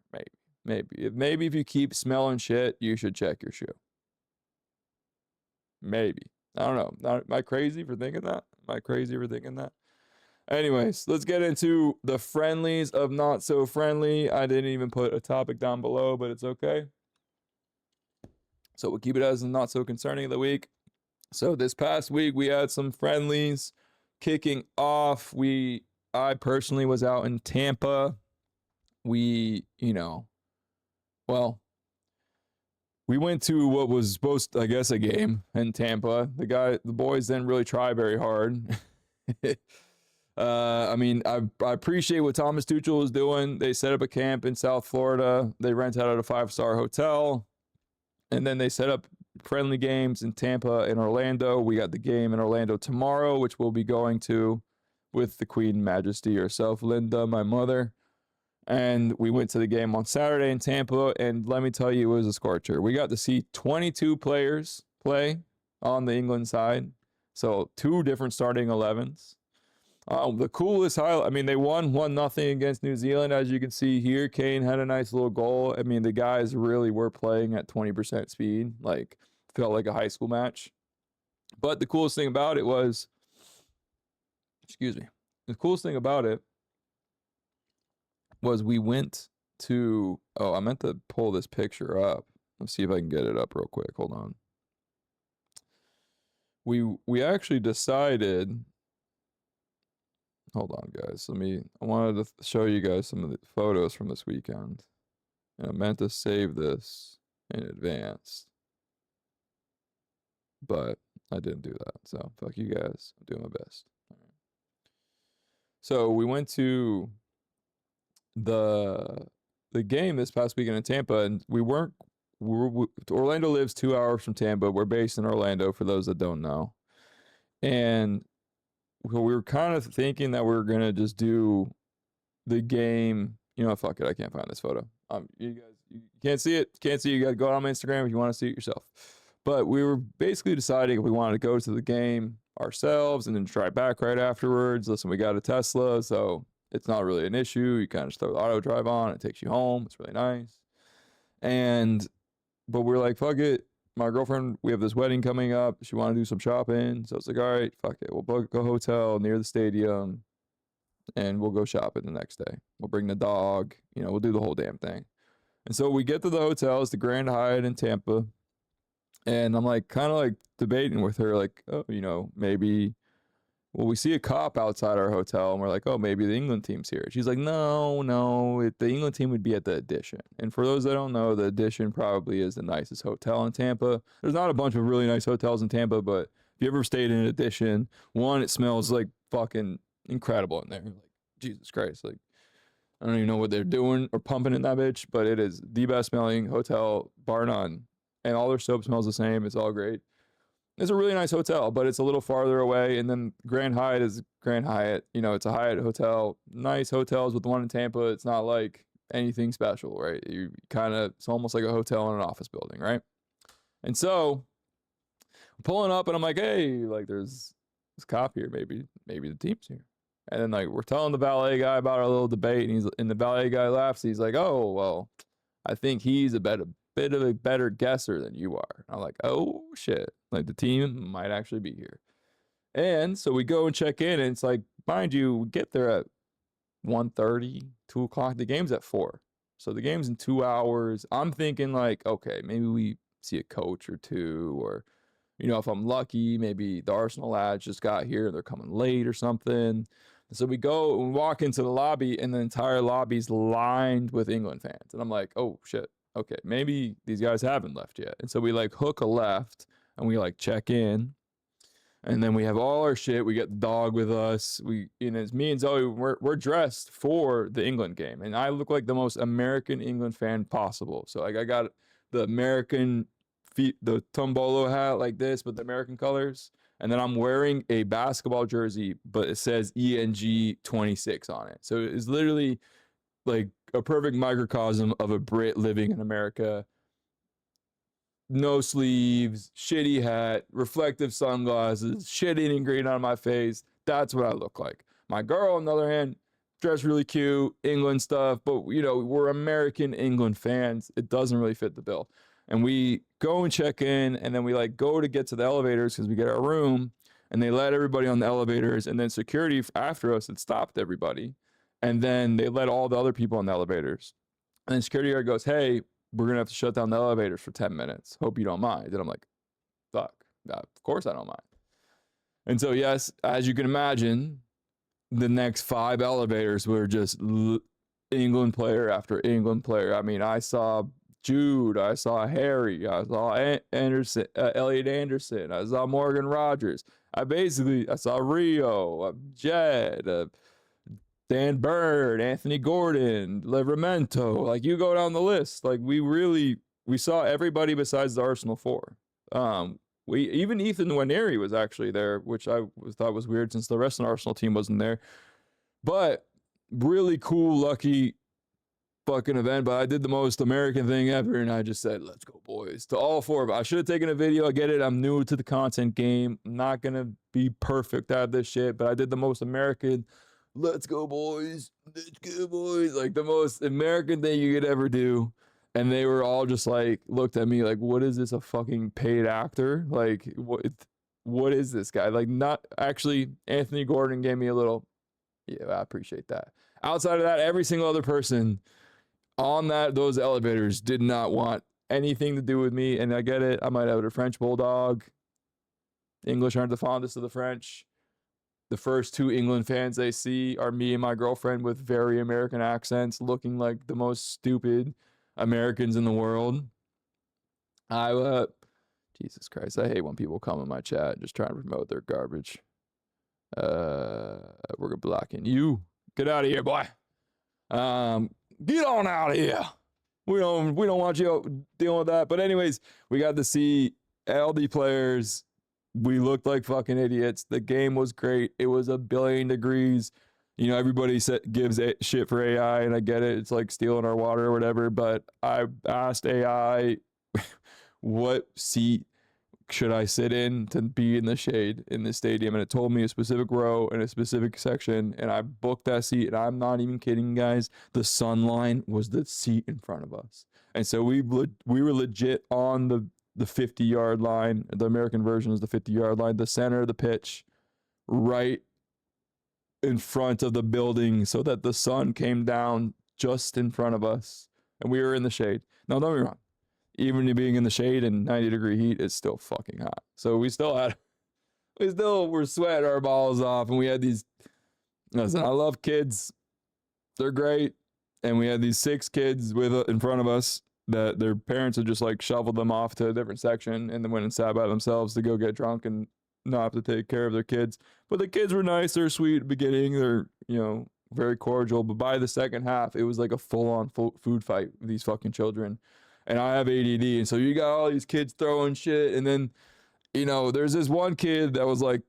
Maybe if you keep smelling shit, you should check your shoe. Maybe. I don't know. Am I crazy for thinking that? Anyways, let's get into the friendlies of not so friendly. I didn't even put a topic down below, but it's okay. So we'll keep it as a not so concerning of the week. So this past week, we had some friendlies kicking off. I personally was out in Tampa. We went to what was supposed to, I guess, a game in Tampa. The boys didn't really try very hard. I appreciate what Thomas Tuchel was doing. They set up a camp in South Florida. They rent out a 5-star hotel. And then they set up friendly games in Tampa and Orlando. We got the game in Orlando tomorrow, which we'll be going to with the Queen Majesty herself, Linda, my mother. And we went to the game on Saturday in Tampa, and let me tell you, it was a scorcher. We got to see 22 players play on the England side. So 2 different starting 11s. The coolest highlight, they won 1-0 against New Zealand, as you can see here. Kane had a nice little goal. The guys really were playing at 20% speed, felt like a high school match. But the coolest thing about it was, we went to, I meant to pull this picture up. Let's see if I can get it up real quick. Hold on. We actually decided, hold on, guys. I wanted to show you guys some of the photos from this weekend. And I meant to save this in advance, but I didn't do that. So fuck you guys. I'm doing my best. So we went to the game this past weekend in Tampa, and Orlando lives 2 hours from Tampa. We're based in Orlando, for those that don't know. And we were kind of thinking that we were going to just do the game. You know, fuck it, I can't find this photo. You guys, you can't see it. You got to go on my Instagram if you want to see it yourself. But we were basically deciding if we wanted to go to the game ourselves and then drive back right afterwards. Listen, we got a Tesla, so it's not really an issue. You kind of just throw the auto drive on, it takes you home. It's really nice. But we're like, fuck it. My girlfriend, we have this wedding coming up. She wanted to do some shopping. So it's like, all right, fuck it. We'll book a hotel near the stadium and we'll go shopping the next day. We'll bring the dog, we'll do the whole damn thing. And so we get to the hotel. It's the Grand Hyatt in Tampa. And I'm like, kind of like debating with her, like, oh, maybe, we see a cop outside our hotel and we're like, oh, maybe the England team's here. She's like, no, the England team would be at the Edition. And for those that don't know, the Edition probably is the nicest hotel in Tampa. There's not a bunch of really nice hotels in Tampa, but if you ever stayed in an Edition, one, it smells like fucking incredible in there. Like, Jesus Christ. Like, I don't even know what they're doing or pumping in that bitch, but it is the best smelling hotel, bar none. And all their soap smells the same. It's all great. It's a really nice hotel, but it's a little farther away. And then Grand Hyatt is Grand Hyatt. It's a Hyatt hotel. Nice hotels with the one in Tampa. It's not like anything special, right? It's almost like a hotel in an office building, right? And so I'm pulling up and I'm like, hey, like there's this cop here. Maybe the team's here. And then like we're telling the valet guy about our little debate, and the valet guy laughs. He's like, oh, well, I think he's a bit of a better guesser than you are. I'm like, oh shit, like the team might actually be here. And so we go and check in, and it's like, mind you, we get there at 1:30, 2 o'clock. The game's at 4. So the game's in 2 hours. I'm thinking like, okay, maybe we see a coach or two, or, if I'm lucky, maybe the Arsenal lads just got here and they're coming late or something. So we go and walk into the lobby, and the entire lobby's lined with England fans. And I'm like, oh shit. Okay, maybe these guys haven't left yet. And so we like hook a left and we like check in, and then we have all our shit. We get the dog with us. It's me and Zoe. We're dressed for the England game, and I look like the most American England fan possible. So like I got the American the Tombolo hat like this, but the American colors, and then I'm wearing a basketball jersey, but it says ENG 26 on it. So it's literally like a perfect microcosm of a Brit living in America. No sleeves, shitty hat, reflective sunglasses, shit eating green on my face. That's what I look like. My girl, on the other hand, dressed really cute, England stuff, but we're American England fans. It doesn't really fit the bill. And we go and check in, and then we like go to get to the elevators because we get our room, and they let everybody on the elevators, and then security after us had stopped everybody. And then they let all the other people on the elevators. And then security guard goes, hey, we're going to have to shut down the elevators for 10 minutes. Hope you don't mind. And I'm like, fuck, of course I don't mind. And so, yes, as you can imagine, the next 5 elevators were just England player after England player. I mean, I saw Jude, I saw Harry, I saw Anderson, Elliot Anderson, I saw Morgan Rogers. I saw Rio, Jed, Dan Bird, Anthony Gordon, Livramento. Like, you go down the list. Like, we saw everybody besides the Arsenal 4. Even Ethan Nwaneri was actually there, which I thought was weird since the rest of the Arsenal team wasn't there. But really cool, lucky fucking event. But I did the most American thing ever, and I just said, let's go, boys, to all 4 of us. I should have taken a video. I get it. I'm new to the content game. I'm not going to be perfect at this shit, but I did the most American, let's go, boys. Let's go, boys. Like the most American thing you could ever do. And they were all just like, looked at me like, what is this, a fucking paid actor? Like, what is this guy? Like, not actually, Anthony Gordon gave me a little, yeah, I appreciate that. Outside of that, every single other person on those elevators did not want anything to do with me. And I get it. I might have a French bulldog. English aren't the fondest of the French. The first 2 England fans they see are me and my girlfriend with very American accents, looking like the most stupid Americans in the world. Jesus Christ, I hate when people come in my chat just trying to promote their garbage. We're blocking you. Get out of here, boy. Get on out of here. We don't want you dealing with that. But anyways, we got to see LD players. We looked like fucking idiots. The game was great. It was 1 billion degrees. You know, everybody gives shit for AI, and I get it. It's like stealing our water or whatever. But I asked AI, what seat should I sit in to be in the shade in this stadium? And it told me a specific row and a specific section, and I booked that seat. And I'm not even kidding, guys. The sun line was the seat in front of us, and so we were legit on the 50-yard line. The American version is the 50-yard line, the center of the pitch, right in front of the building, so that the sun came down just in front of us, and we were in the shade. Now, don't get me wrong. Even being in the shade and 90-degree heat, it's still fucking hot. So we still were sweating our balls off, and we had these. Listen, I love kids; they're great, and we had these 6 kids in front of us that their parents had just like shoveled them off to a different section, and then went and sat by themselves to go get drunk and not have to take care of their kids. But the kids were nice; they're sweet at the beginning. They're very cordial. But by the second half, it was like a full-on food fight with these fucking children. And I have ADD, and so you got all these kids throwing shit, and then, there's this one kid that was like,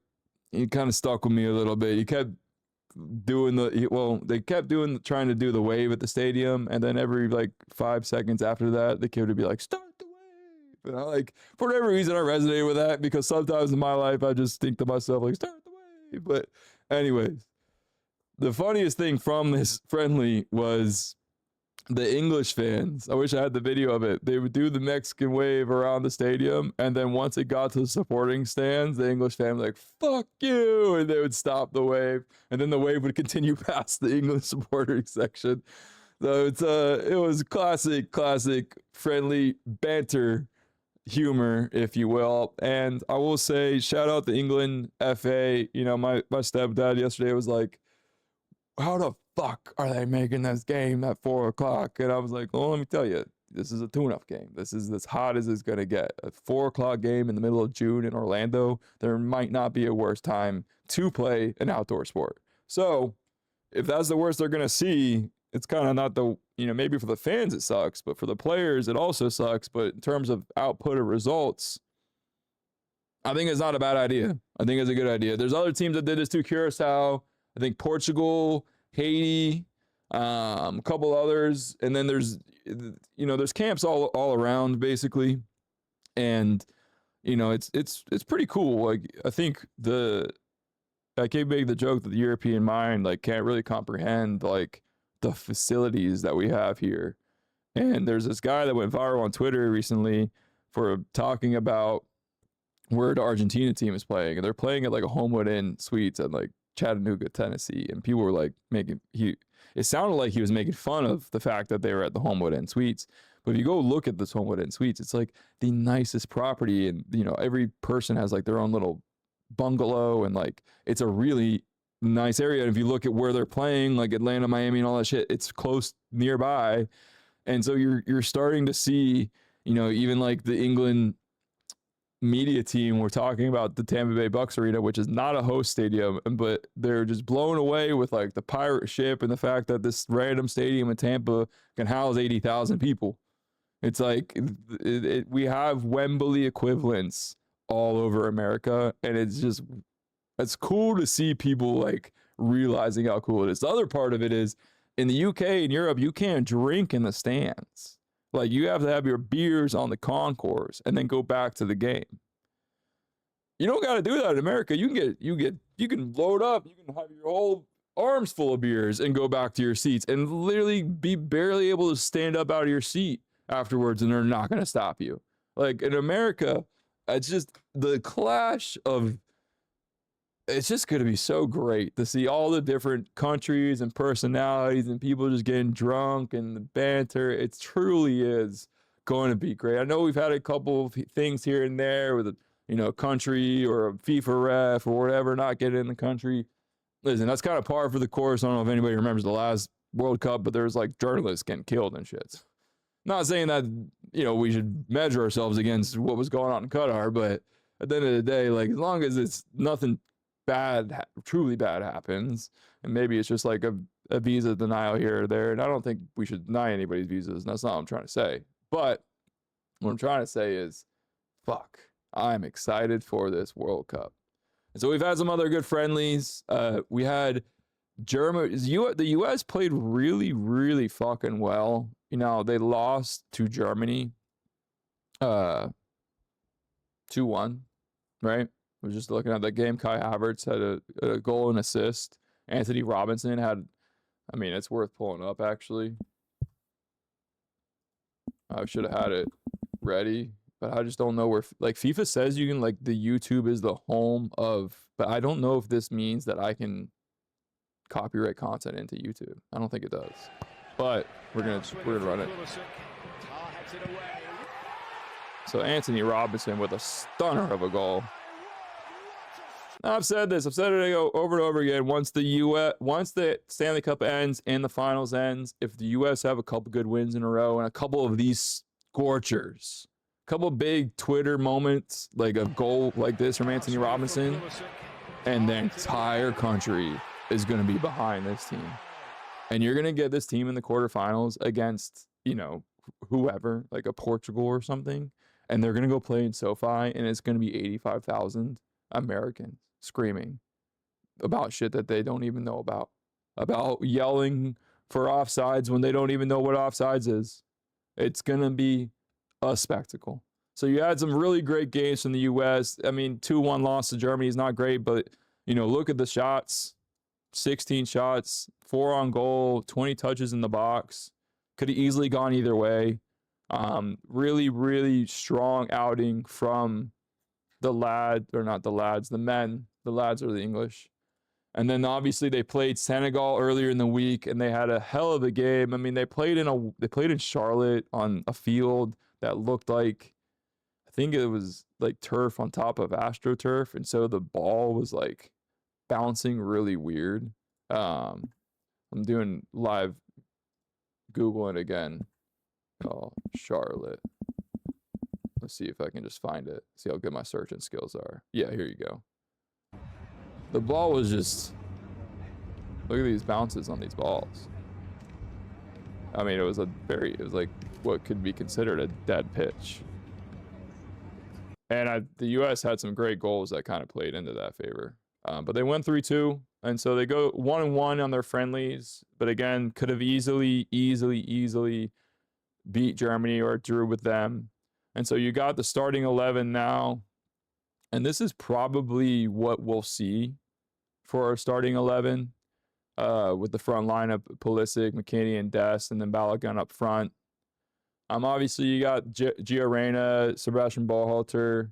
he kind of stuck with me a little bit. He kept doing trying to do the wave at the stadium, and then every like 5 seconds after that, the kid would be like, start the wave. And I for whatever reason, I resonated with that, because sometimes in my life, I just think to myself, like, start the wave. But anyways, the funniest thing from this friendly was the English fans. I wish I had the video of it. They would do the Mexican wave around the stadium, and then once it got to the supporting stands, the English fans were like, fuck you, and they would stop the wave, and then the wave would continue past the English supporting section. So it was classic friendly banter humor, if you will. And I will say, shout out to England FA. My stepdad yesterday was like, how the fuck are they making this game at 4 o'clock? And I was like, well, let me tell you, this is a tune-up game. This is as hot as it's going to get. A 4 o'clock game in the middle of June in Orlando, there might not be a worse time to play an outdoor sport. So if that's the worst they're going to see, it's kind of not the, maybe for the fans it sucks, but for the players it also sucks. But in terms of output of results, I think it's not a bad idea. I think it's a good idea. There's other teams that did this too. Curacao, I think Portugal, Haiti, a couple others, and then there's camps all around basically, and it's pretty cool. Like, I think I keep making the joke that the European mind can't really comprehend the facilities that we have here. And there's this guy that went viral on Twitter recently for talking about where the Argentina team is playing, and they're playing at a Homewood Inn Suites at Chattanooga, Tennessee, and people were it sounded like he was making fun of the fact that they were at the Homewood Inn Suites. But if you go look at this Homewood Inn Suites, it's the nicest property, and every person has their own little bungalow, and it's a really nice area. And if you look at where they're playing, Atlanta, Miami, and all that shit, it's close nearby. And so you're starting to see, even the England media team were talking about the Tampa Bay Bucks Arena, which is not a host stadium, but they're just blown away with the pirate ship and the fact that this random stadium in Tampa can house 80,000 people. It's we have Wembley equivalents all over America, and it's cool to see people realizing how cool it is. The other part of it is, in the UK and Europe, you can't drink in the stands. You have to have your beers on the concourse and then go back to the game. You don't got to do that in America. You can load up, you can have your whole arms full of beers and go back to your seats and literally be barely able to stand up out of your seat afterwards, and they're not going to stop you. In America, it's just the clash of, it's just going to be so great to see all the different countries and personalities and people just getting drunk and the banter. It truly is going to be great. I know we've had a couple of things here and there with a country or a FIFA ref or whatever not getting in the country. Listen, that's kind of par for the course. I don't know if anybody remembers the last World Cup, but there's journalists getting killed and shit. Not saying that, we should measure ourselves against what was going on in Qatar, but at the end of the day, as long as it's nothing truly bad happens, and maybe it's just like a visa denial here or there, and I don't think we should deny anybody's visas, and that's not what I'm trying to say. But what I'm trying to say is, fuck, I'm excited for this World Cup. And so we've had some other good friendlies. We had Germany. The U.S. played really, really fucking well. You know, they lost to Germany 2-1, right? I was just looking at that game. Kai Havertz had a goal and assist. Anthony Robinson had, I mean, it's worth pulling up, actually. I should have had it ready, but I just don't know where, like, FIFA says you can, like, the YouTube is the home of, but I don't know if this means that I can copyright content into YouTube. I don't think it does, but we're gonna run it. So Anthony Robinson with a stunner of a goal. Now, I've said this. I've said it over and over again. Once the Stanley Cup ends and the finals ends, if the U.S. have a couple good wins in a row and a couple of these scorchers, a couple big Twitter moments, like a goal like this from Anthony Robinson, and the entire country is going to be behind this team. And you're going to get this team in the quarterfinals against, you know, whoever, like a Portugal or something, and they're going to go play in SoFi, and it's going to be 85,000 Americans screaming about shit that they don't even know about yelling for offsides when they don't even know what offsides is. It's going to be a spectacle. So you had some really great games from the U.S. I mean, 2-1 loss to Germany is not great, but, you know, look at the shots. 16 shots, 4 on goal, 20 touches in the box. Could have easily gone either way. Really, really strong outing from the men. The lads are the English. And then obviously they played Senegal earlier in the week, and they had a hell of a game. I mean, they played in Charlotte on a field that looked like, I think it was like turf on top of AstroTurf, and so the ball was like bouncing really weird. I'm doing live Googling again. Oh, Charlotte. Let's see if I can just find it. See how good my searching skills are. Yeah, here you go. The ball was just, look at these bounces on these balls. I mean, it was like what could be considered a dead pitch. And the U.S. had some great goals that kind of played into that favor. But they won 3-2, and so they go 1-1 on their friendlies. But again, could have easily beat Germany or drew with them. And so you got the starting 11 now, and this is probably what we'll see for our starting 11, with the front lineup: Pulisic, McKinney, and Dest, and then Balogun up front. Obviously you got Gio, Sebastian Ballhalter,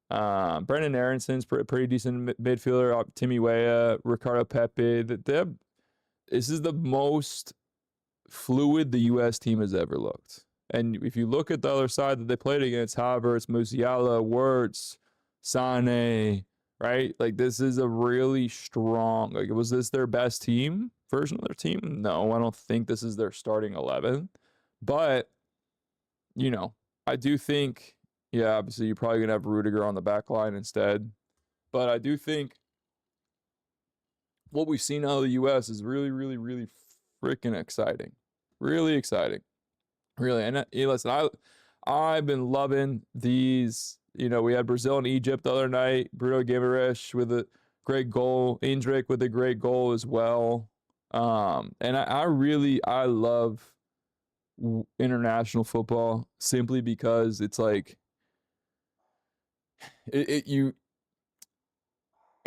Brendan Aaronson's pretty decent midfielder, Timmy Weah, Ricardo Pepe. This is the most fluid the U.S. team has ever looked. And if you look at the other side that they played against, Havertz, Musiala, Wirtz, Sané, right? Like, this is a really strong, like, was this their best team version of their team? No, I don't think this is their starting 11. But, you know, I do think, yeah, obviously you're probably going to have Rudiger on the back line instead. But I do think what we've seen out of the U.S. is really, really, really freaking exciting. Really exciting. Really. And listen, I've been loving these. You know, we had Brazil and Egypt the other night. Bruno Guimaraes with a great goal. Indrik with a great goal as well. And I love international football simply because it's like, it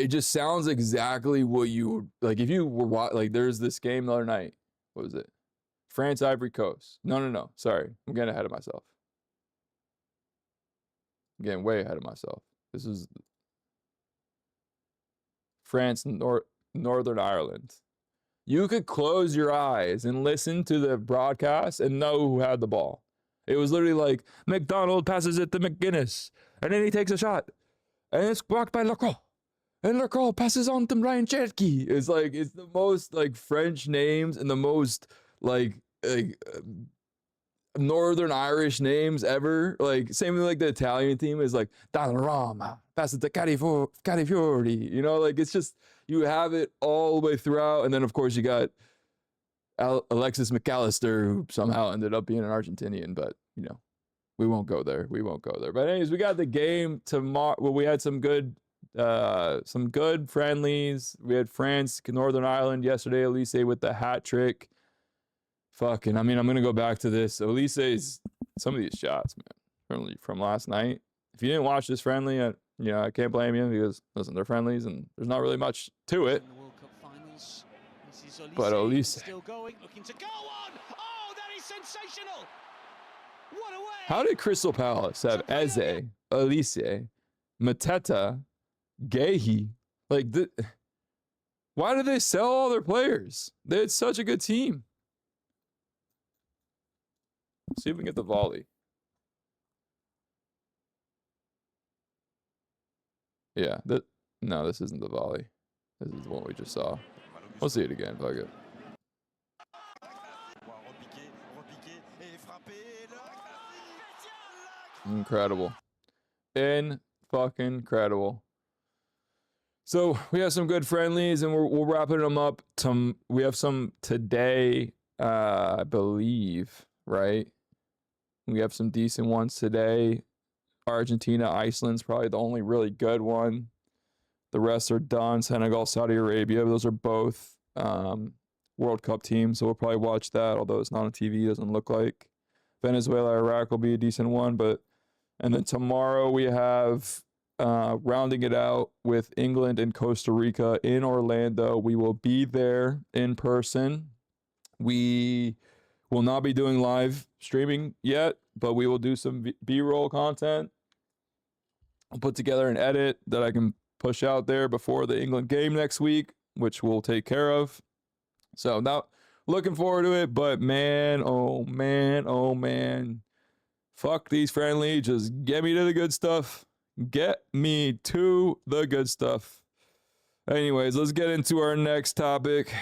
just sounds exactly what you like. If you were like, there's this game the other night. What was it? France, Ivory Coast. No. Sorry. I'm getting ahead of myself. I'm getting way ahead of myself. This is France, Northern Ireland. You could close your eyes and listen to the broadcast and know who had the ball. It was literally like, McDonald passes it to McGuinness, and then he takes a shot, and it's blocked by Lacroix. And Lacroix passes on to Ryan Cherky. It's like, it's the most like French names and the most like Northern Irish names ever. Like, same with like the Italian team is like Donnarumma, Passa de Carifiori. You know, like it's just, you have it all the way throughout. And then, of course, you got Alexis McAllister, who somehow ended up being an Argentinian, but, you know, we won't go there. We won't go there. But anyways, we got the game tomorrow. Well, we had some good friendlies. We had France, Northern Ireland yesterday. Elise with the hat trick. Fucking, I mean, I'm going to go back to this. Elise's, some of these shots, man, from last night. If you didn't watch this friendly, I can't blame you because, listen, they're friendlies and there's not really much to it. But Elise still going, looking to go on. Oh, that is sensational. What a way. How did Crystal Palace have Eze, Elise, Mateta, Gehi? Like, why did they sell all their players? They had such a good team. See if we can get the volley. Yeah, no, this isn't the volley. This is the one we just saw. We'll see it again. Fuck it. Incredible. Fucking incredible. So we have some good friendlies, and we're wrapping them up. We have some today, I believe, right? We have some decent ones today. Argentina, Iceland's probably the only really good one. The rest are done. Senegal, Saudi Arabia. Those are both World Cup teams, so we'll probably watch that, although it's not on TV, doesn't look like. Venezuela, Iraq will be a decent one. And then tomorrow we have rounding it out with England and Costa Rica in Orlando. We will be there in person. We will not be doing live streaming yet, but we will do some B-roll content. I'll put together an edit that I can push out there before the England game next week, which we'll take care of. So now, looking forward to it, but man, oh man. Fuck these friendly. Just get me to the good stuff. Get me to the good stuff. Anyways, let's get into our next topic.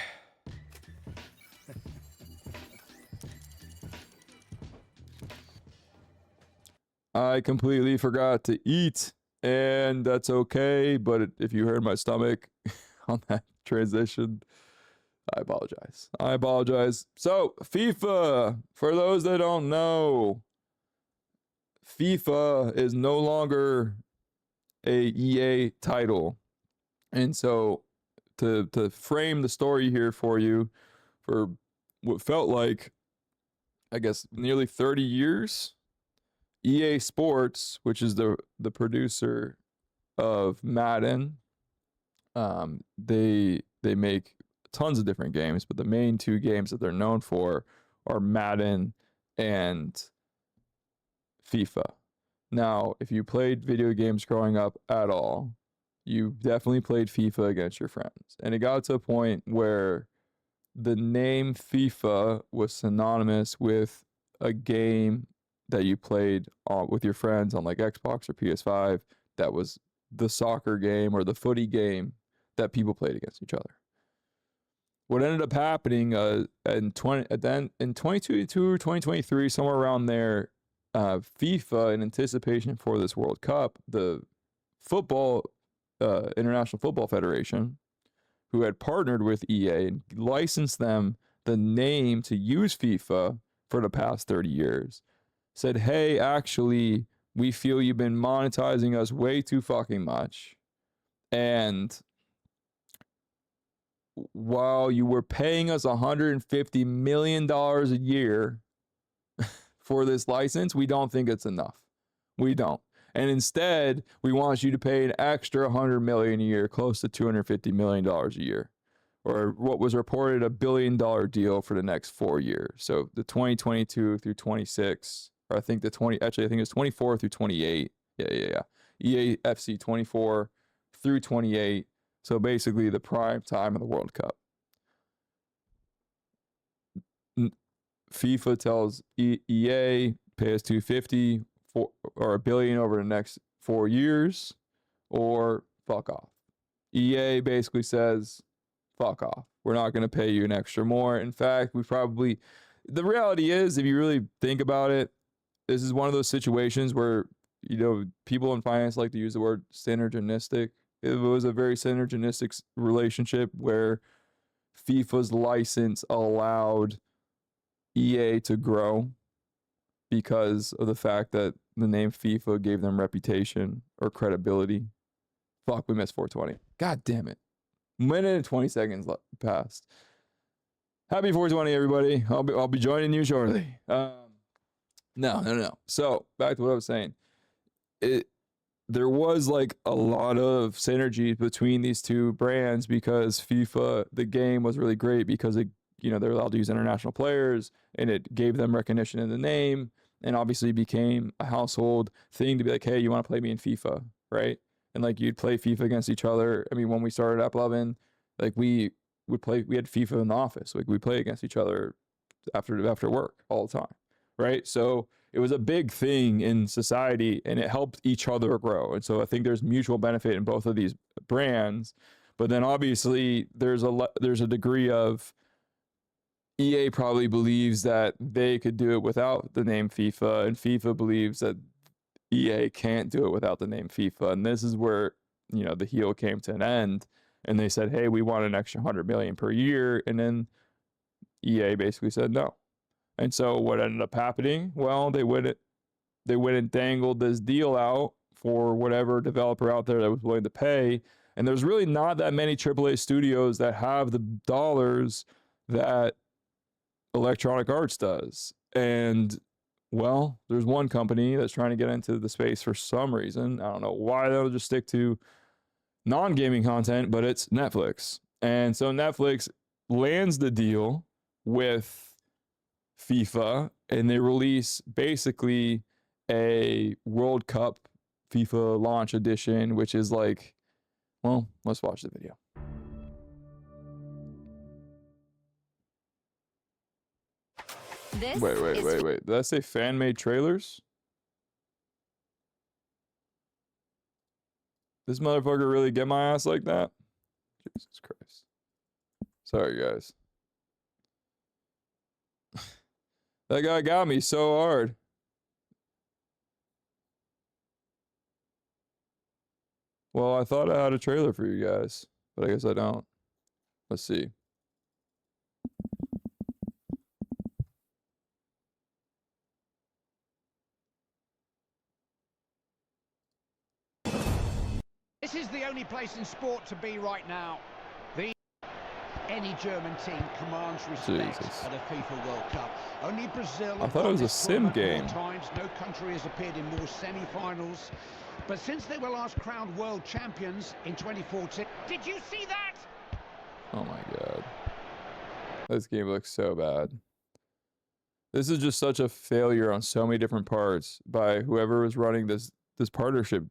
I completely forgot to eat, and that's okay. But if you heard my stomach on that transition, I apologize. So, FIFA, for those that don't know, FIFA is no longer a EA title. And so to frame the story here for you, for what felt like, I guess, nearly 30 years, EA Sports, which is the producer of Madden, they make tons of different games, but the main two games that they're known for are Madden and FIFA. Now, if you played video games growing up at all, you definitely played FIFA against your friends. And it got to a point where the name FIFA was synonymous with a game that you played with your friends on like Xbox or PS5 that was the soccer game or the footy game that people played against each other. What ended up happening in 2022 or 2023, somewhere around there, FIFA, in anticipation for this World Cup, the International Football Federation, who had partnered with EA and licensed them the name to use FIFA for the past 30 years, said, hey, actually, we feel you've been monetizing us way too fucking much. And while you were paying us $150 million a year for this license, we don't think it's enough. We don't. And instead, we want you to pay an extra $100 million a year, close to $250 million a year, or what was reported $1 billion deal for the next 4 years. So the 2022 through 26, or I think I think it's 24 through 28. Yeah. EA FC 24 through 28. So basically the prime time of the World Cup. FIFA tells EA, pay us $250 or $1 billion over the next 4 years, or fuck off. EA basically says, fuck off. We're not going to pay you an extra more. In fact, the reality is, if you really think about it, this is one of those situations where, people in finance like to use the word synergistic. It was a very synergistic relationship where FIFA's license allowed EA to grow because of the fact that the name FIFA gave them reputation or credibility. Fuck, we missed 420. God damn it. Minute and 20 seconds passed. Happy 420, everybody. I'll be joining you shortly. No. So back to what I was saying. There was like a lot of synergy between these two brands because FIFA, the game was really great because they're allowed to use international players and it gave them recognition in the name and obviously became a household thing to be like, hey, you want to play me in FIFA, right? And like you'd play FIFA against each other. I mean, when we started App Lovin', like we had FIFA in the office. Like we play against each other after work all the time, right? So it was a big thing in society and it helped each other grow. And so I think there's mutual benefit in both of these brands. But then obviously there's a degree of EA probably believes that they could do it without the name FIFA, and FIFA believes that EA can't do it without the name FIFA. And this is where, the heel came to an end. And they said, hey, we want an extra $100 million per year. And then EA basically said no. And so what ended up happening? Well, they went and dangled this deal out for whatever developer out there that was willing to pay. And there's really not that many AAA studios that have the dollars that Electronic Arts does. And well, there's one company that's trying to get into the space for some reason. I don't know why they'll just stick to non-gaming content, but it's Netflix. And so Netflix lands the deal with FIFA and they release basically a World Cup FIFA launch edition, which is like, well, let's watch the video. Wait. Did I say fan-made trailers? This motherfucker really get my ass like that? Jesus Christ. Sorry, guys. That guy got me so hard. Well, I thought I had a trailer for you guys, but I guess I don't. Let's see. This is the only place in sport to be right now. Any German team commands respect at a FIFA World Cup. Only Brazil. I thought it was a sim game. Times. No country has appeared in more semi-finals. But since they were last crowned world champions in 2014, did you see that? Oh my God. This game looks so bad. This is just such a failure on so many different parts by whoever was running this partnership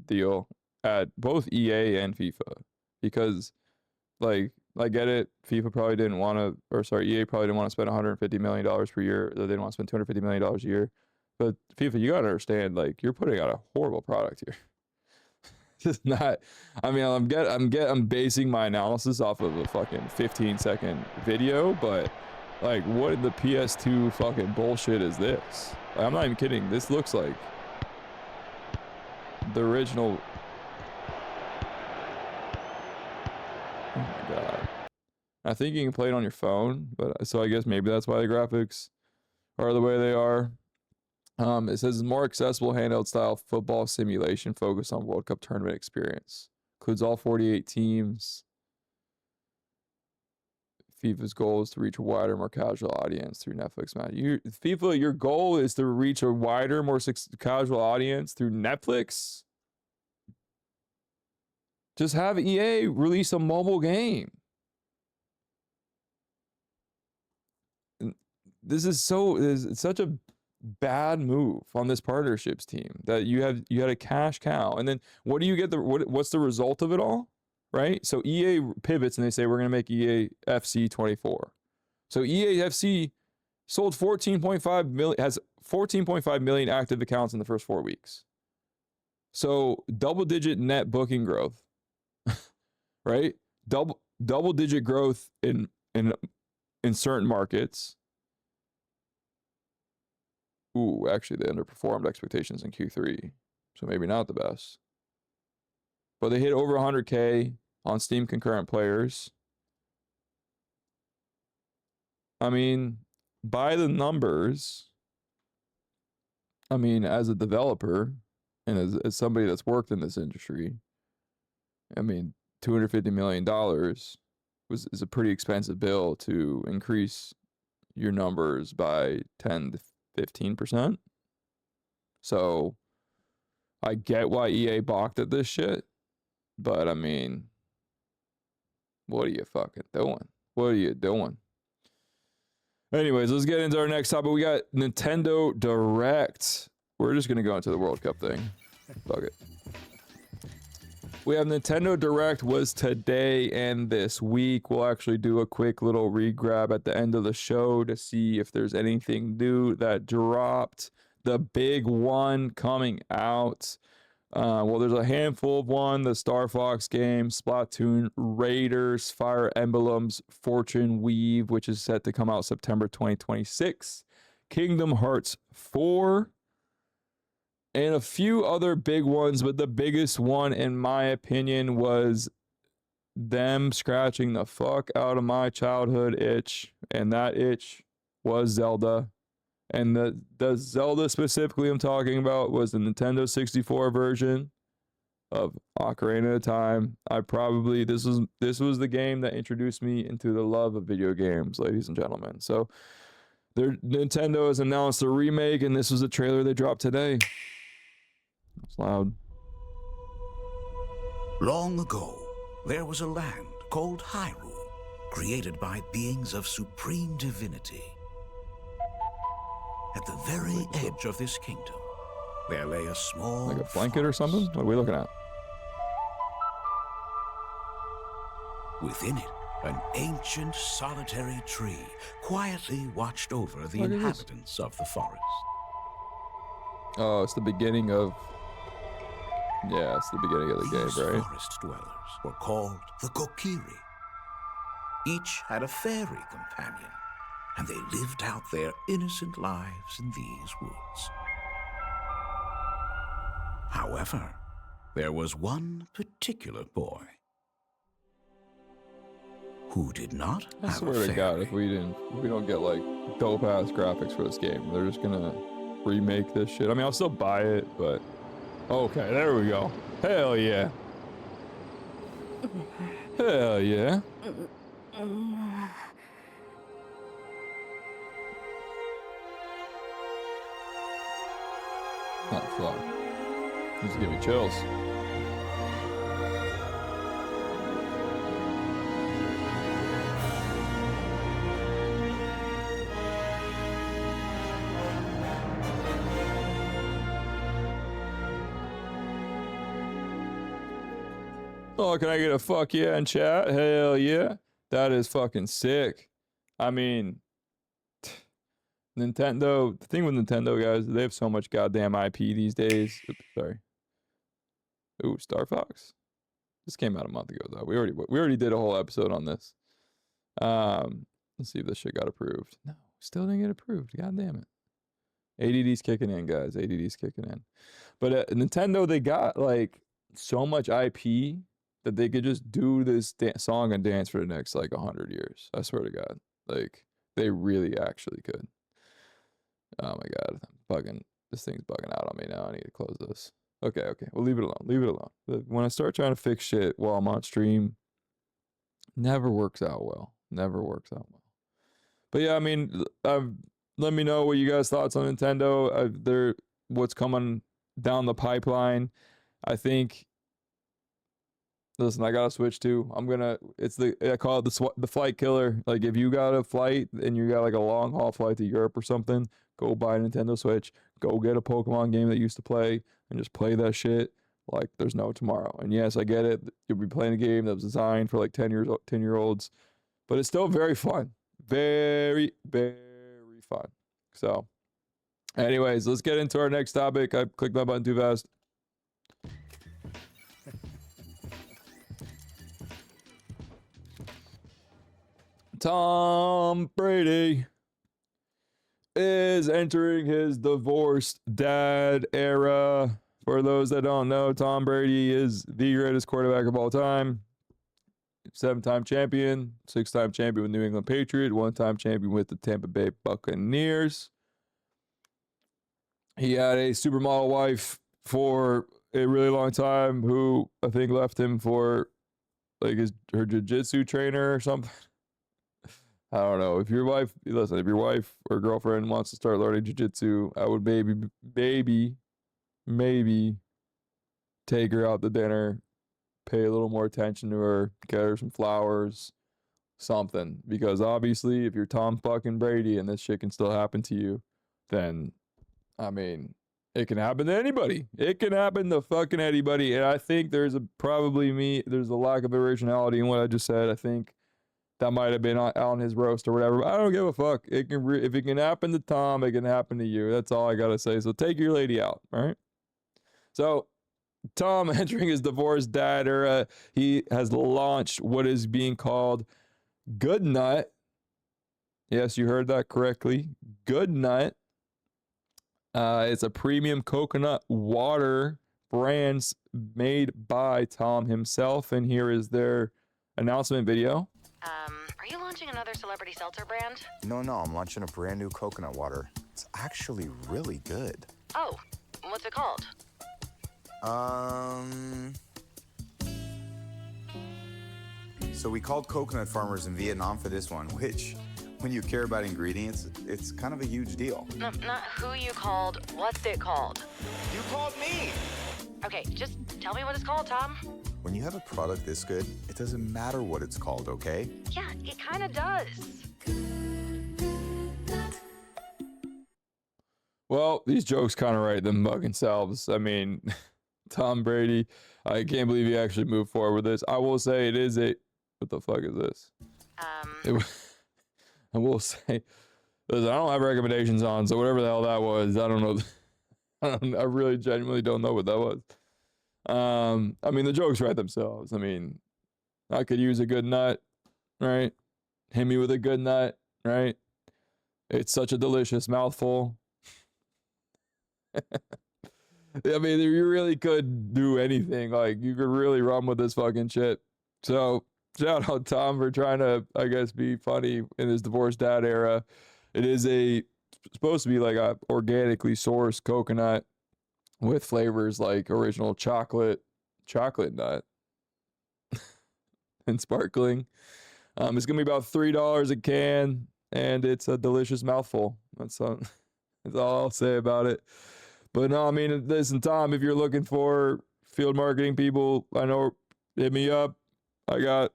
deal at both EA and FIFA. Because, like, I get it. FIFA probably didn't want to, EA probably didn't want to spend $150 million per year. They didn't want to spend $250 million a year. But FIFA, you got to understand, like, you're putting out a horrible product here. Just not, I mean, I'm basing my analysis off of a fucking 15-second video, but, like, what in the PS2 fucking bullshit is this? Like, I'm not even kidding. This looks like the original. Oh my God. I think you can play it on your phone, but so I guess maybe that's why the graphics are the way they are. It says more accessible handheld style football simulation focused on World Cup tournament experience. Includes all 48 teams. FIFA's goal is to reach a wider, more casual audience through Netflix match. FIFA, your goal is to reach a wider, more casual audience through Netflix? Just have EA release a mobile game. This is such a bad move on this partnerships team that you had a cash cow, and then what do you get? What's the result of it all, right? So EA pivots and they say we're going to make EA FC 24. So EA FC sold 14.5 million, has 14.5 million active accounts in the first 4 weeks. So double-digit net booking growth, right? Double-digit growth in certain markets. Ooh, actually, they underperformed expectations in Q3, so maybe not the best. But they hit over 100K on Steam concurrent players. I mean, by the numbers, I mean, as a developer and as somebody that's worked in this industry, I mean, $250 million is a pretty expensive bill to increase your numbers by 10 to 15%. So I get why EA balked at this shit, but I mean, what are you fucking doing? What are you doing? Anyways, let's get into our next topic. We got Nintendo Direct. We're just going to go into the World Cup thing. Fuck it. We have Nintendo Direct was today and this week. We'll actually do a quick little regrab at the end of the show to see if there's anything new that dropped. The big one coming out. Well, there's a handful of one. The Star Fox game, Splatoon, Raiders, Fire Emblems, Fortune Weave, which is set to come out September 2026. Kingdom Hearts 4. And a few other big ones, but the biggest one, in my opinion, was them scratching the fuck out of my childhood itch. And that itch was Zelda. And the Zelda specifically I'm talking about was the Nintendo 64 version of Ocarina of Time. This was the game that introduced me into the love of video games, ladies and gentlemen. So Nintendo has announced a remake, and this was a trailer they dropped today. It's loud. Long ago, there was a land called Hyrule, created by beings of supreme divinity. At the very edge of this kingdom, there lay a small like a blanket or something? What are we looking at? Within it, an ancient solitary tree quietly watched over the inhabitants of the forest. Oh, it's the beginning of... Yeah, it's the beginning of the game, right? These forest dwellers were called the Kokiri. Each had a fairy companion, and they lived out their innocent lives in these woods. However, there was one particular boy who did not I have swear a to fairy. God, if we don't get like dope ass graphics for this game, they're just gonna remake this shit. I mean, I'll still buy it, but okay, there we go. Hell yeah. Hell yeah. Not fun. Just give me chills. Oh, can I get a fuck yeah in chat? Hell yeah. That is fucking sick. I mean, Nintendo, the thing with Nintendo, guys, they have so much goddamn IP these days. Oops, sorry. Ooh, Star Fox. This came out a month ago, though. We already did a whole episode on this. Let's see if this shit got approved. No, still didn't get approved. God damn it. ADD's kicking in, guys. ADD's kicking in. But Nintendo, they got like so much IP that they could just do this song and dance for the next like 100 years. I swear to God. Like, they really actually could. Oh my God. This thing's bugging out on me now. I need to close this. Okay. We'll leave it alone. Leave it alone. When I start trying to fix shit while I'm on stream, never works out well. Never works out well. But yeah, I mean, let me know what you guys' thoughts on Nintendo. What's coming down the pipeline. I think. Listen, I got a Switch too. I call it the flight killer. Like, if you got a flight and you got like a long haul flight to Europe or something, go buy a Nintendo Switch. Go get a Pokemon game that you used to play and just play that shit like there's no tomorrow. And yes, I get it. You'll be playing a game that was designed for like 10-year-olds, but it's still very fun. Very, very fun. So, anyways, let's get into our next topic. I clicked my button too fast. Tom Brady is entering his divorced dad era. For those that don't know, Tom Brady is the greatest quarterback of all time. 7-time champion, 6-time champion with New England Patriots, 1-time champion with the Tampa Bay Buccaneers. He had a supermodel wife for a really long time who I think left him for like her jiu-jitsu trainer or something. I don't know. If your wife or girlfriend wants to start learning jiu-jitsu, I would maybe take her out to dinner, pay a little more attention to her, get her some flowers, something. Because obviously, if you're Tom fucking Brady and this shit can still happen to you, then, I mean, it can happen to anybody. It can happen to fucking anybody. And I think there's a lack of originality in what I just said. I think that might have been on his roast or whatever. But I don't give a fuck. If it can happen to Tom, it can happen to you. That's all I got to say. So take your lady out, all right? So Tom entering his divorced dad era, he has launched what is being called Good Nut. Yes, you heard that correctly. Good Nut. It's a premium coconut water brand made by Tom himself. And here is their announcement video. Are you launching another celebrity seltzer brand? No, I'm launching a brand new coconut water. It's actually really good. Oh, what's it called? So we called coconut farmers in Vietnam for this one, which, when you care about ingredients, it's kind of a huge deal. No, not who you called, what's it called? You called me! Okay, just tell me what it's called, Tom. When you have a product this good, it doesn't matter what it's called, okay? Yeah, it kind of does. Well, these jokes kind of write themselves. I mean, Tom Brady, I can't believe he actually moved forward with this. I will say it is what the fuck is this? I will say, listen, I don't have recommendations on, so whatever the hell that was, I don't know. I really genuinely don't know what that was. I mean, the jokes write themselves. I mean, I could use a good nut, right? Hit me with a good nut, right? It's such a delicious mouthful. I mean, you really could do anything. Like, you could really run with this fucking shit. So, shout out Tom for trying to, I guess, be funny in his divorced dad era. It is supposed to be like a organically sourced coconut with flavors like original chocolate nut, and sparkling. It's going to be about $3 a can, and it's a delicious mouthful. That's all I'll say about it. But no, I mean, listen, Tom, if you're looking for field marketing people, I know, hit me up. I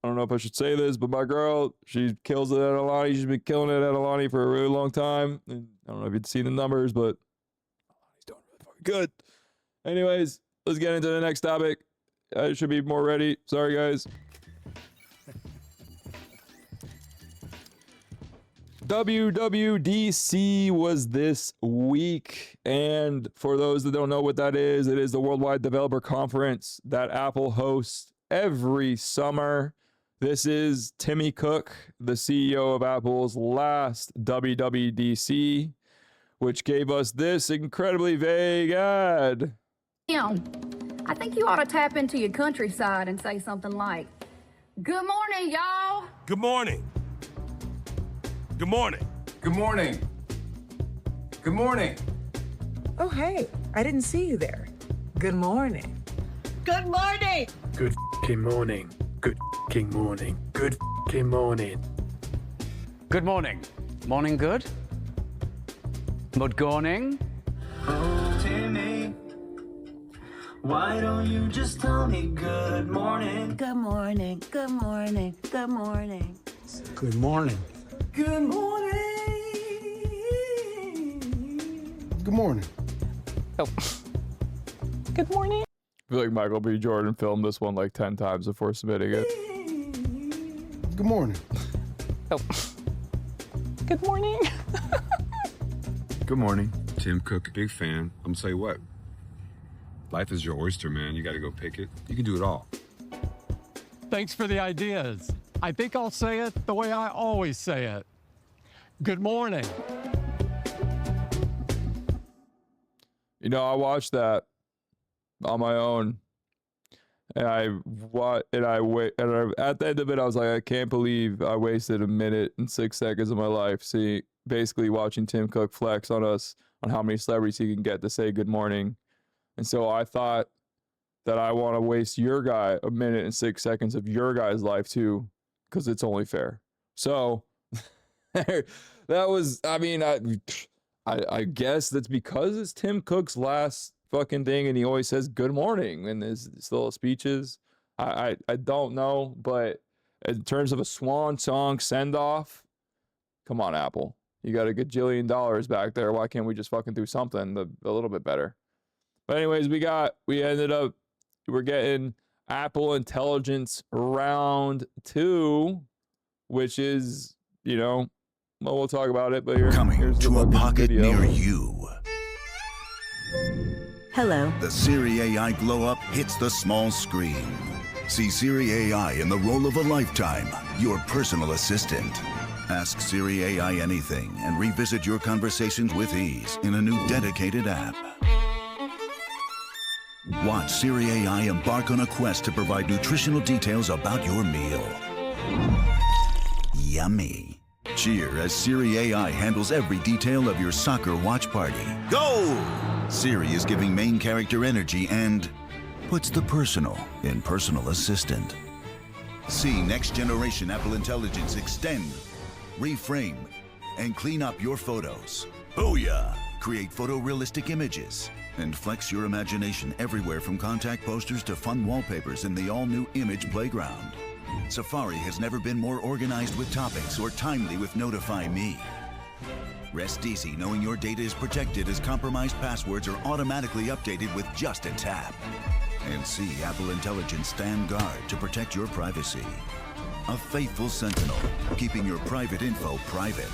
don't know if I should say this, but my girl, she kills it at Alani. She's been killing it at Alani for a really long time. And I don't know if you've seen the numbers, but Alani's doing really fucking good. Anyways, let's get into the next topic. I should be more ready. Sorry, guys. WWDC was this week, and for those that don't know what that is, it is the Worldwide Developer Conference that Apple hosts every summer. This is Timmy Cook, the CEO of Apple's last WWDC, which gave us this incredibly vague ad. I think you ought to tap into your countryside and say something like, "Good morning, y'all." Good morning. Good morning. Good morning. Good morning. Oh, hey, I didn't see you there. Good morning. Good morning. Good f***ing morning. Good f***ing morning. Good f***ing morning. Good morning. Morning good? Mudgorning? Oh, Timmy, why don't you just tell me good morning? Good morning. Good morning. Good morning. Good morning. Good morning. Good morning. Oh. Good morning. I feel like Michael B. Jordan filmed this one like 10 times before submitting it. Good morning. Oh. Good morning. Good morning. Tim Cook, big fan. I'm gonna tell you what. Life is your oyster, man. You gotta go pick it. You can do it all. Thanks for the ideas. I think I'll say it the way I always say it. Good morning. You know, I watched that on my own, and at the end of it, I was like, I can't believe I wasted a minute and 6 seconds of my life basically watching Tim Cook flex on us on how many celebrities he can get to say good morning. And so I thought that I want to waste your guy a minute and 6 seconds of your guy's life too, because it's only fair. So that was, I mean, I guess that's because it's Tim Cook's last fucking thing, and he always says good morning in his little speeches. I don't know, but in terms of a swan song send off, come on, Apple. You got a gajillion dollars back there. Why can't we just fucking do something a little bit better? But anyways, we're getting Apple Intelligence round 2, which is, you know, well, we'll talk about it, but here's to a pocket video. near you. Hello. The Siri AI glow up hits the small screen. See Siri AI in the role of a lifetime, your personal assistant. Ask Siri AI anything and revisit your conversations with ease in a new dedicated app. Watch Siri AI embark on a quest to provide nutritional details about your meal. Yummy. Cheer as Siri AI handles every detail of your soccer watch party. Go! Siri is giving main character energy and puts the personal in personal assistant. See next generation Apple Intelligence extend, reframe, and clean up your photos. Booyah! Create photorealistic images and flex your imagination everywhere from contact posters to fun wallpapers in the all-new Image Playground. Safari has never been more organized with topics or timely with Notify Me. Rest easy knowing your data is protected as compromised passwords are automatically updated with just a tap. And see Apple Intelligence stand guard to protect your privacy. A faithful sentinel, keeping your private info private.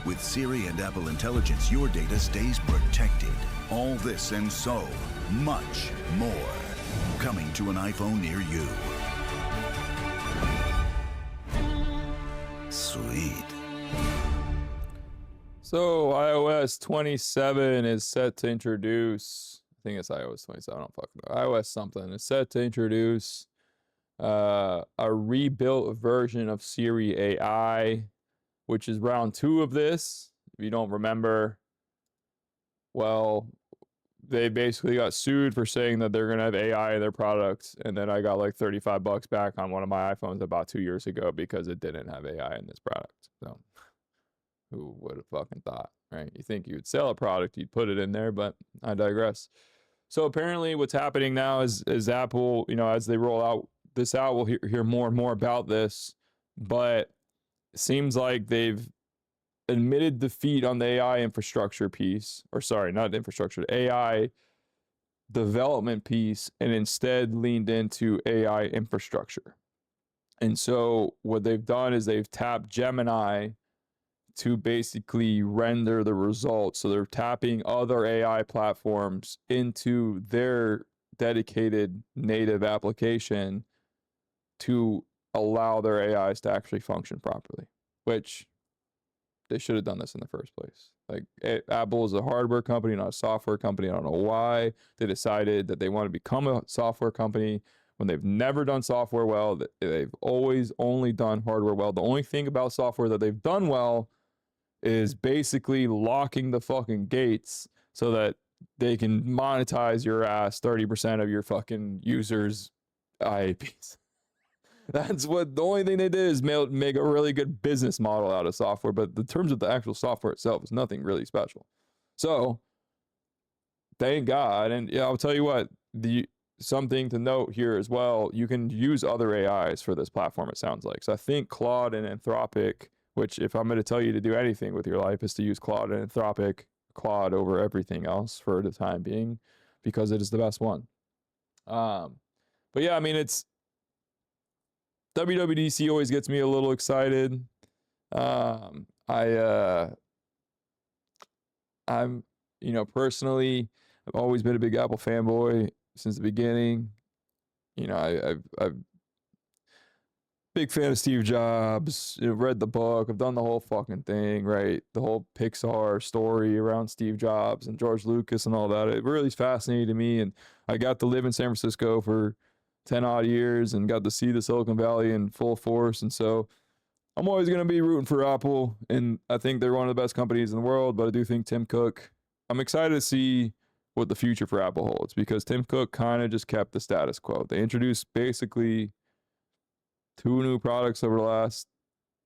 With Siri and Apple Intelligence, your data stays protected. All this and so much more. Coming to an iPhone near you. Sweet. So iOS 27 is set to introduce, I think it's iOS 27, I don't fucking know. iOS something is set to introduce a rebuilt version of Siri AI, which is round 2 of this. If you don't remember, well, they basically got sued for saying that they're going to have AI in their products. And then I got like $35 back on one of my iPhones about 2 years ago because it didn't have AI in this product. So who would have fucking thought, right? You think you would sell a product, you'd put it in there, but I digress. So apparently what's happening now is Apple, you know, as they roll out, we'll hear more and more about this, but it seems like they've admitted defeat on the AI infrastructure piece, or sorry, not infrastructure, AI development piece, and instead leaned into AI infrastructure. And so what they've done is they've tapped Gemini to basically render the results. So they're tapping other AI platforms into their dedicated native application to allow their AIs to actually function properly, which they should have done this in the first place. Like, Apple is a hardware company, not a software company. I don't know why they decided that they want to become a software company when they've never done software well. They've always only done hardware well. The only thing about software that they've done well is basically locking the fucking gates so that they can monetize your ass 30% of your fucking users' IAPs. That's what the only thing they did is make a really good business model out of software, but the terms of the actual software itself is nothing really special. So thank God. And yeah, I'll tell you what, something to note here as well, you can use other AIs for this platform, it sounds like. So I think Claude and Anthropic, which if I'm going to tell you to do anything with your life is to use Claude and Anthropic, Claude over everything else for the time being, because it is the best one. But yeah, I mean, it's WWDC always gets me a little excited. I'm, you know, personally, I've always been a big Apple fanboy since the beginning. You know, I've big fan of Steve Jobs. Read the book. I've done the whole fucking thing, right? The whole Pixar story around Steve Jobs and George Lucas and all that. It really fascinated me, and I got to live in San Francisco for 10 odd years and got to see the Silicon Valley in full force. And so I'm always going to be rooting for Apple, and I think they're one of the best companies in the world. But I do think Tim Cook, I'm excited to see what the future for Apple holds, because Tim Cook kind of just kept the status quo. They introduced basically 2 new products over the last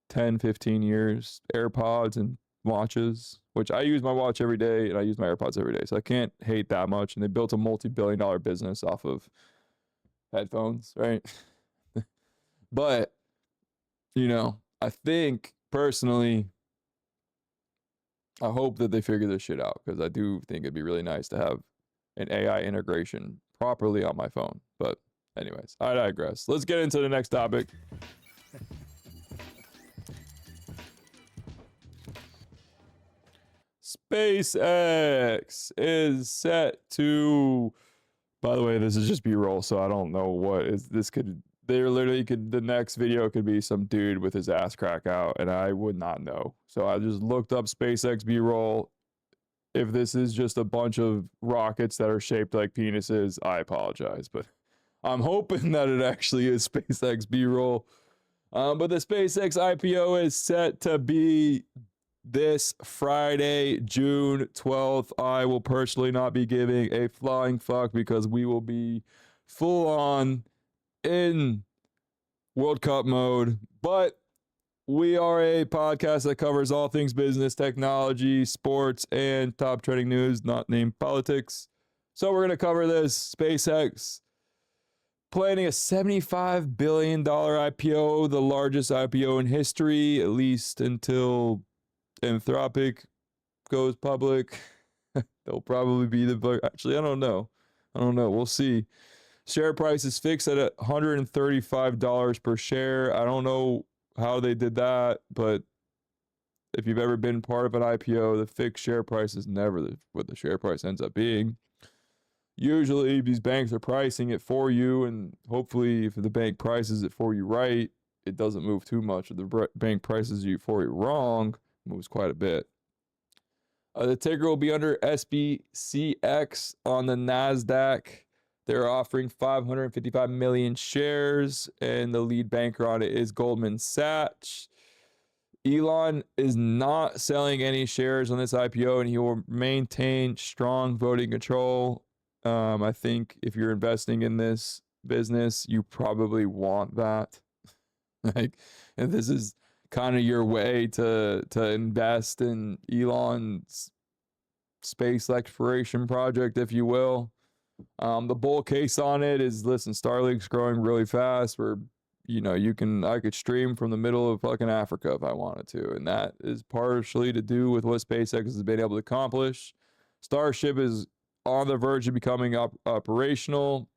10, 15 years, AirPods and watches, which I use my watch every day and I use my AirPods every day. So I can't hate that much. And they built a multi-billion-dollar business off of headphones, right? But, I think personally, I hope that they figure this shit out, because I do think it'd be really nice to have an AI integration properly on my phone. But anyways, I digress. Let's get into the next topic. SpaceX is set to, by the way, this is just B-roll, so I don't know what is this could, the next video could be some dude with his ass crack out, and I would not know. So I just looked up SpaceX B-roll. If this is just a bunch of rockets that are shaped like penises, I apologize, but I'm hoping that it actually is SpaceX B-roll. But the SpaceX IPO is set to be this Friday, June 12th. I will personally not be giving a flying fuck, because we will be full on in World Cup mode. But we are a podcast that covers all things business, technology, sports, and top trending news, not named politics. So we're going to cover this. SpaceX planning a $75 billion IPO, the largest IPO in history, at least until Anthropic goes public. They'll probably be actually, I don't know. We'll see. Share price is fixed at $135 per share. I don't know how they did that, but if you've ever been part of an IPO, the fixed share price is never what the share price ends up being. Usually these banks are pricing it for you, and hopefully if the bank prices it for you right, it doesn't move too much. If the bank prices you for you wrong, it moves quite a bit. The ticker will be under SBCX on the NASDAQ. They're offering 555 million shares, and the lead banker on it is Goldman Sachs. Elon is not selling any shares on this IPO, and he will maintain strong voting control. I think if you're investing in this business, you probably want that. And this is kind of your way to invest in Elon's space exploration project, if you will. The bull case on it is, listen, Starlink's growing really fast. I could stream from the middle of fucking Africa if I wanted to, and that is partially to do with what SpaceX has been able to accomplish. Starship is on the verge of becoming operational,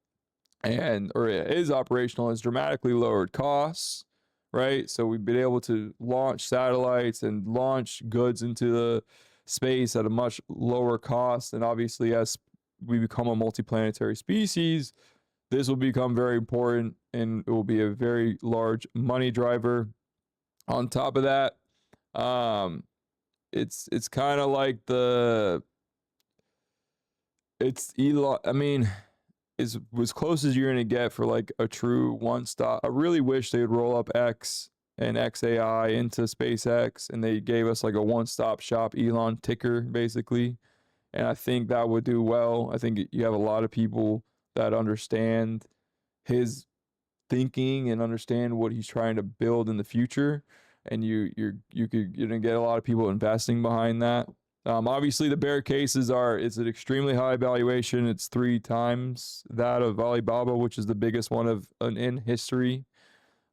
or it is operational. It's dramatically lowered costs, right? So we've been able to launch satellites and launch goods into the space at a much lower cost, and obviously as we become a multiplanetary species, this will become very important, and it will be a very large money driver. On top of that, it's kind of like it's Elon. I mean, it's as close as you're gonna get for like a true one-stop. I really wish they would roll up X and XAI into SpaceX, and they gave us like a one-stop shop Elon ticker, basically. And I think that would do well. I think you have a lot of people that understand his thinking and understand what he's trying to build in the future. And you're gonna get a lot of people investing behind that. Obviously the bear cases it's an extremely high valuation. It's 3 times that of Alibaba, which is the biggest one in history.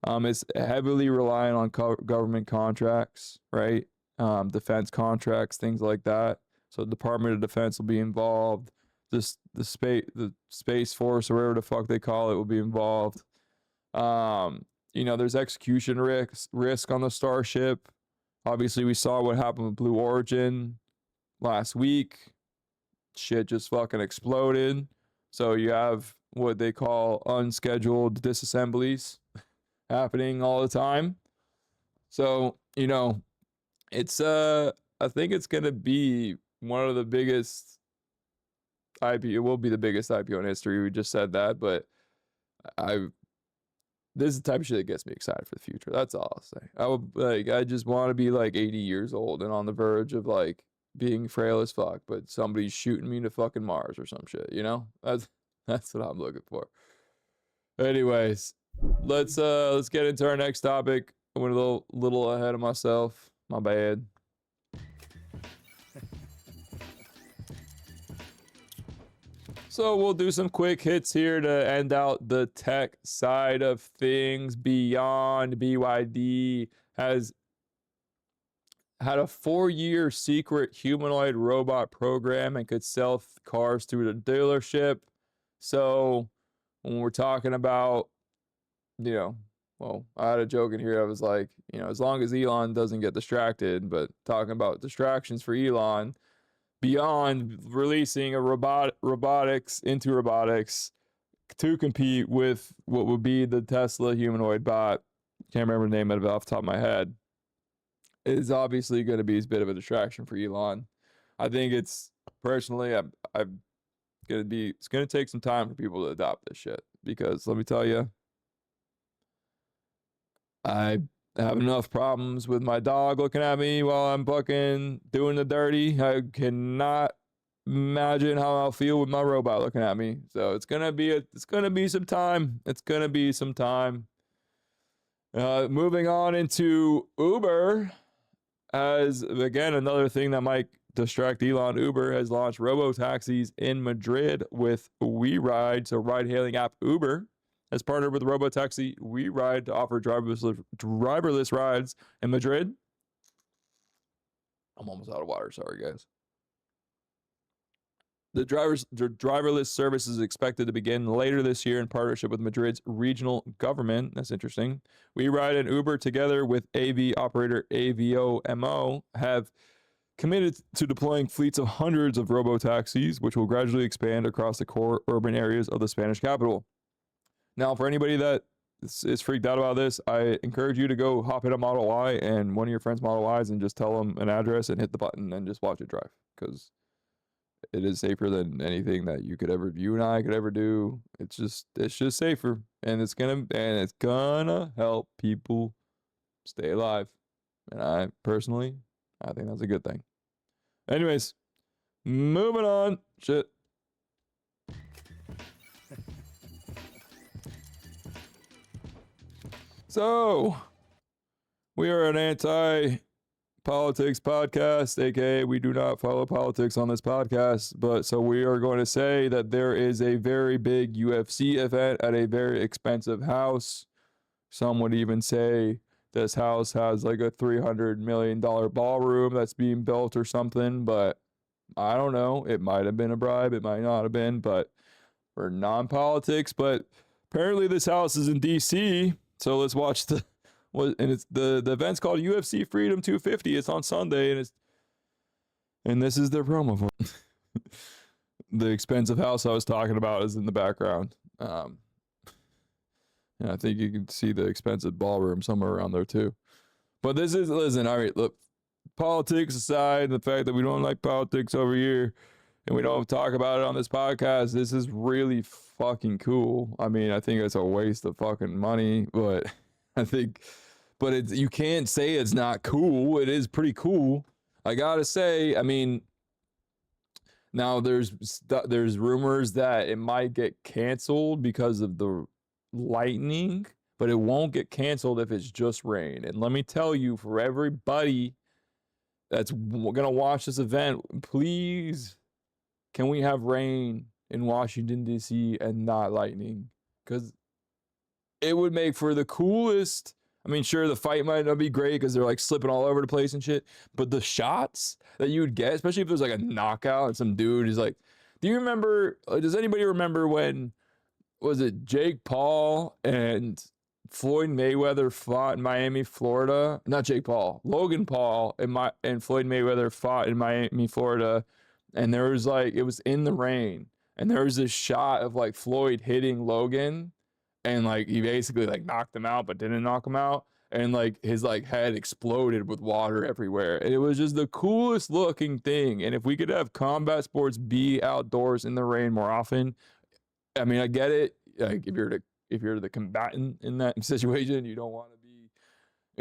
It's heavily reliant on government contracts, right? Defense contracts, things like that. So the Department of Defense will be involved. Just the Space Force, or whatever the fuck they call it, will be involved. There's execution risk on the Starship. Obviously, we saw what happened with Blue Origin last week. Shit just fucking exploded. So you have what they call unscheduled disassemblies. happening all the time. So, you know, it's I think it's gonna be one of the biggest IPO. It will be the biggest IPO in history. We just said that, but this is the type of shit that gets me excited for the future. That's all I'll say. I just want to be like 80 years old and on the verge of like being frail as fuck, but somebody's shooting me to fucking Mars or some shit, you know? That's what I'm looking for. Anyways, let's get into our next topic. I went a little ahead of myself. My bad. So we'll do some quick hits here to end out the tech side of things. Beyond BYD has had a 4-year secret humanoid robot program and could sell cars through the dealership. So when we're talking about, you know, well, I had a joke in here. I was like, you know, as long as Elon doesn't get distracted, but talking about distractions for Elon, Beyond releasing a robotics into robotics to compete with what would be the Tesla humanoid bot. Can't remember the name of it off the top of my head. Is obviously going to be a bit of a distraction for Elon. I think it's personally, it's going to take some time for people to adopt this shit, because let me tell you, I have enough problems with my dog looking at me while I'm fucking doing the dirty. I cannot imagine how I'll feel with my robot looking at me. So it's gonna be some time. It's gonna be some time. Moving on into Uber, as again another thing that might distract Elon. Uber has launched robo-taxis in Madrid with WeRide, so ride-hailing app Uber has partnered with robotaxi WeRide to offer driverless rides in Madrid. I'm almost out of water. Sorry, guys. The driverless service is expected to begin later this year in partnership with Madrid's regional government. That's interesting. WeRide and Uber, together with AV operator AVOMO, have committed to deploying fleets of hundreds of robotaxis, which will gradually expand across the core urban areas of the Spanish capital. Now, for anybody that is freaked out about this, I encourage you to go hop in a Model Y and one of your friends' Model Ys and just tell them an address and hit the button and just watch it drive, because it is safer than anything that you and I could ever do. It's just safer, and it's gonna help people stay alive. And I think that's a good thing. Anyways, moving on. Shit. So, we are an anti-politics podcast, aka we do not follow politics on this podcast, but so we are going to say that there is a very big UFC event at a very expensive house. Some would even say this house has like a $300 million ballroom that's being built or something, but I don't know. It might have been a bribe, it might not have been, but for non-politics. But apparently this house is in DC. So let's watch the event's called UFC Freedom 250. It's on Sunday, and this is their promo for it. The expensive house I was talking about is in the background. And I think you can see the expensive ballroom somewhere around there too. But listen, all right, look, politics aside, the fact that we don't like politics over here and we don't talk about it on this podcast, this is really fucking cool. I mean, I think it's a waste of fucking money, but you can't say it's not cool. It is pretty cool. I gotta say, I mean, now there's rumors that it might get canceled because of the lightning, but it won't get canceled if it's just rain. And let me tell you, for everybody that's gonna watch this event, please, can we have rain in Washington, D.C. and not lightning? Because it would make for the coolest. I mean, sure, the fight might not be great because they're like slipping all over the place and shit, but the shots that you would get, especially if there's like a knockout and some dude is like, does anybody remember when, was it Jake Paul and Floyd Mayweather fought in Miami, Florida? Not Jake Paul, Logan Paul and Floyd Mayweather fought in Miami, Florida. And there was like, it was in the rain. And there was this shot of like Floyd hitting Logan. and like he basically like knocked him out, but didn't knock him out. And like his like head exploded with water everywhere. And it was just the coolest looking thing. And if we could have combat sports be outdoors in the rain more often, I mean, I get it. Like if you're the combatant in that situation, you don't want to be,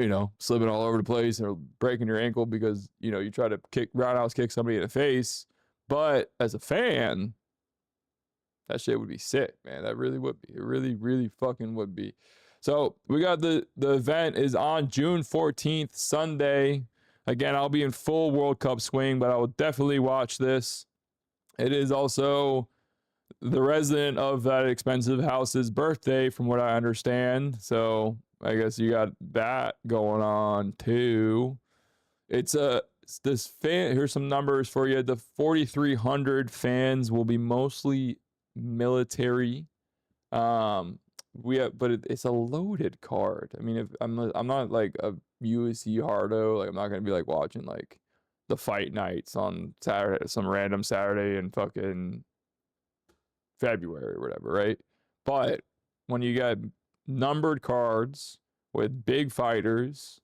you know, slipping all over the place or breaking your ankle because, you know, you try to roundhouse kick somebody in the face. But as a fan, that shit would be sick, man. That really would be. It really, really fucking would be. So we got the event is on June 14th, Sunday. Again, I'll be in full World Cup swing, but I will definitely watch this. It is also the resident of that expensive house's birthday, from what I understand. So I guess you got that going on too. It's this fan. Here's some numbers for you. The 4,300 fans will be mostly military. It's a loaded card. I mean, if I'm not like a USC hardo, like I'm not gonna be like watching like the fight nights on Saturday, some random Saturday in fucking February or whatever, right? But when you got numbered cards with big fighters,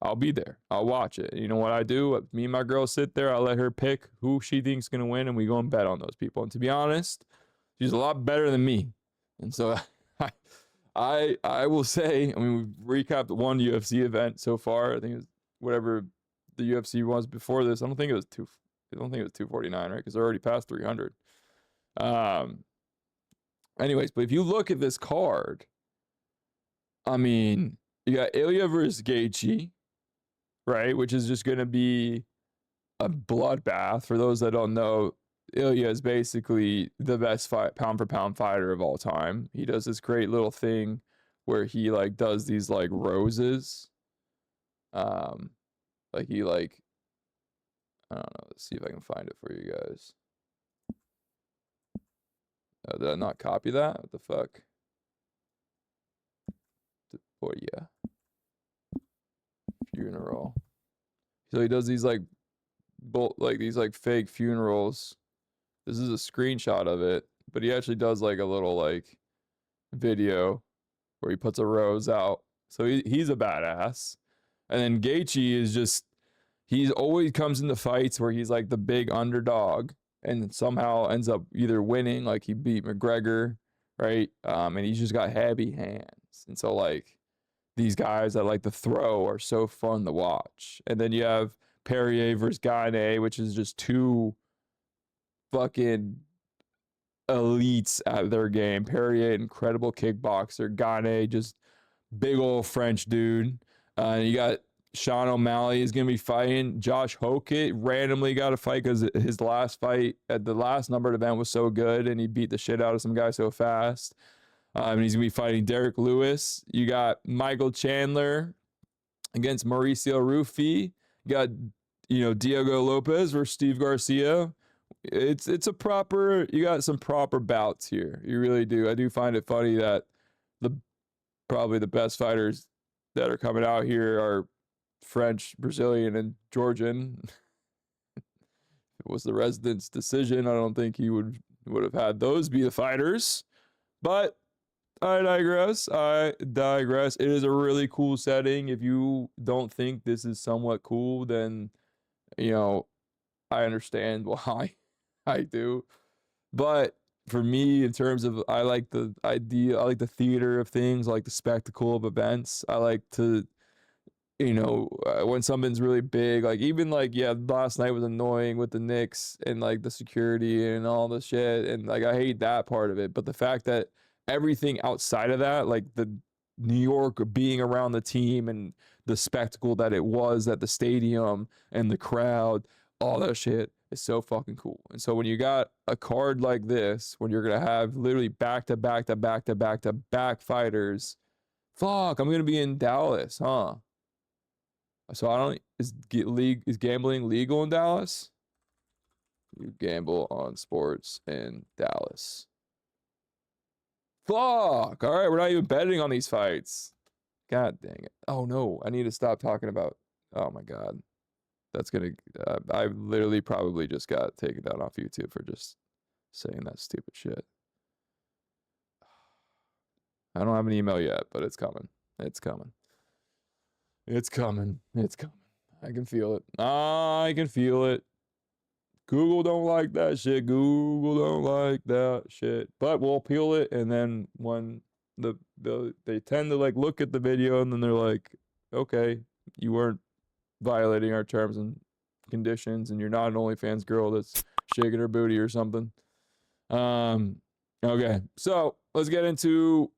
I'll be there. I'll watch it. You know what I do? Me and my girl sit there. I let her pick who she thinks is gonna win, and we go and bet on those people. And to be honest, she's a lot better than me, and so I will say, I mean, we've recapped one UFC event so far. I think it was whatever the UFC was before this. I don't think it was 249, right? Because they're already past 300. Anyways, but if you look at this card, I mean, you got Ilya versus Gaethje, right? Which is just going to be a bloodbath. For those that don't know, Ilya is basically the best pound for pound fighter of all time. He does this great little thing where he like does these like roses. Like he like, I don't know. Let's see if I can find it for you guys. Did I not copy that? What the fuck? Oh yeah. Funeral. So he does these like these like fake funerals. This is a screenshot of it, but he actually does like a little like video where he puts a rose out. So he's a badass. And then Gaethje is just, he's always comes into fights where he's like the big underdog and somehow ends up either winning, like he beat McGregor, right? And he's just got heavy hands. And so like these guys that like to throw are so fun to watch. And then you have Perrier versus Gane, which is just two fucking elites at their game. Perrier, incredible kickboxer. Gane, just big old French dude. You got Sean O'Malley is going to be fighting. Josh Hokett randomly got a fight because his last fight at the last numbered event was so good and he beat the shit out of some guy so fast. And he's going to be fighting Derek Lewis. You got Michael Chandler against Mauricio Rufy. You got, you know, Diego Lopez versus Steve Garcia. It's a proper, you got some proper bouts here. You really do. I do find it funny that probably the best fighters that are coming out here are French, Brazilian, and Georgian. If it was the resident's decision, I don't think he would have had those be the fighters. But I digress. It is a really cool setting. If you don't think this is somewhat cool, then, you know, I understand why. I do. But for me, in terms of, I like the idea, I like the theater of things, I like the spectacle of events. I like to, you know, when something's really big, like even like, yeah, last night was annoying with the Knicks and like the security and all the shit. And like, I hate that part of it. But the fact that everything outside of that, like the New York being around the team and the spectacle that it was at the stadium and the crowd, all that shit is so fucking cool. And so when you got a card like this, when you're going to have literally back to back fighters, fuck, I'm going to be in Dallas, huh? So is gambling legal in Dallas? You gamble on sports in Dallas. Fuck. All right, we're not even betting on these fights. God dang it. Oh no, I need to stop talking about, oh my God. That's gonna, I literally probably just got taken down off YouTube for just saying that stupid shit. I don't have an email yet, but it's coming. It's coming. It's coming. It's coming. I can feel it. I can feel it. Google don't like that shit. Google don't like that shit. But we'll appeal it, and then when they tend to like look at the video, and then they're like, okay, you weren't violating our terms and conditions, and you're not an OnlyFans girl that's shaking her booty or something. Okay, so let's get into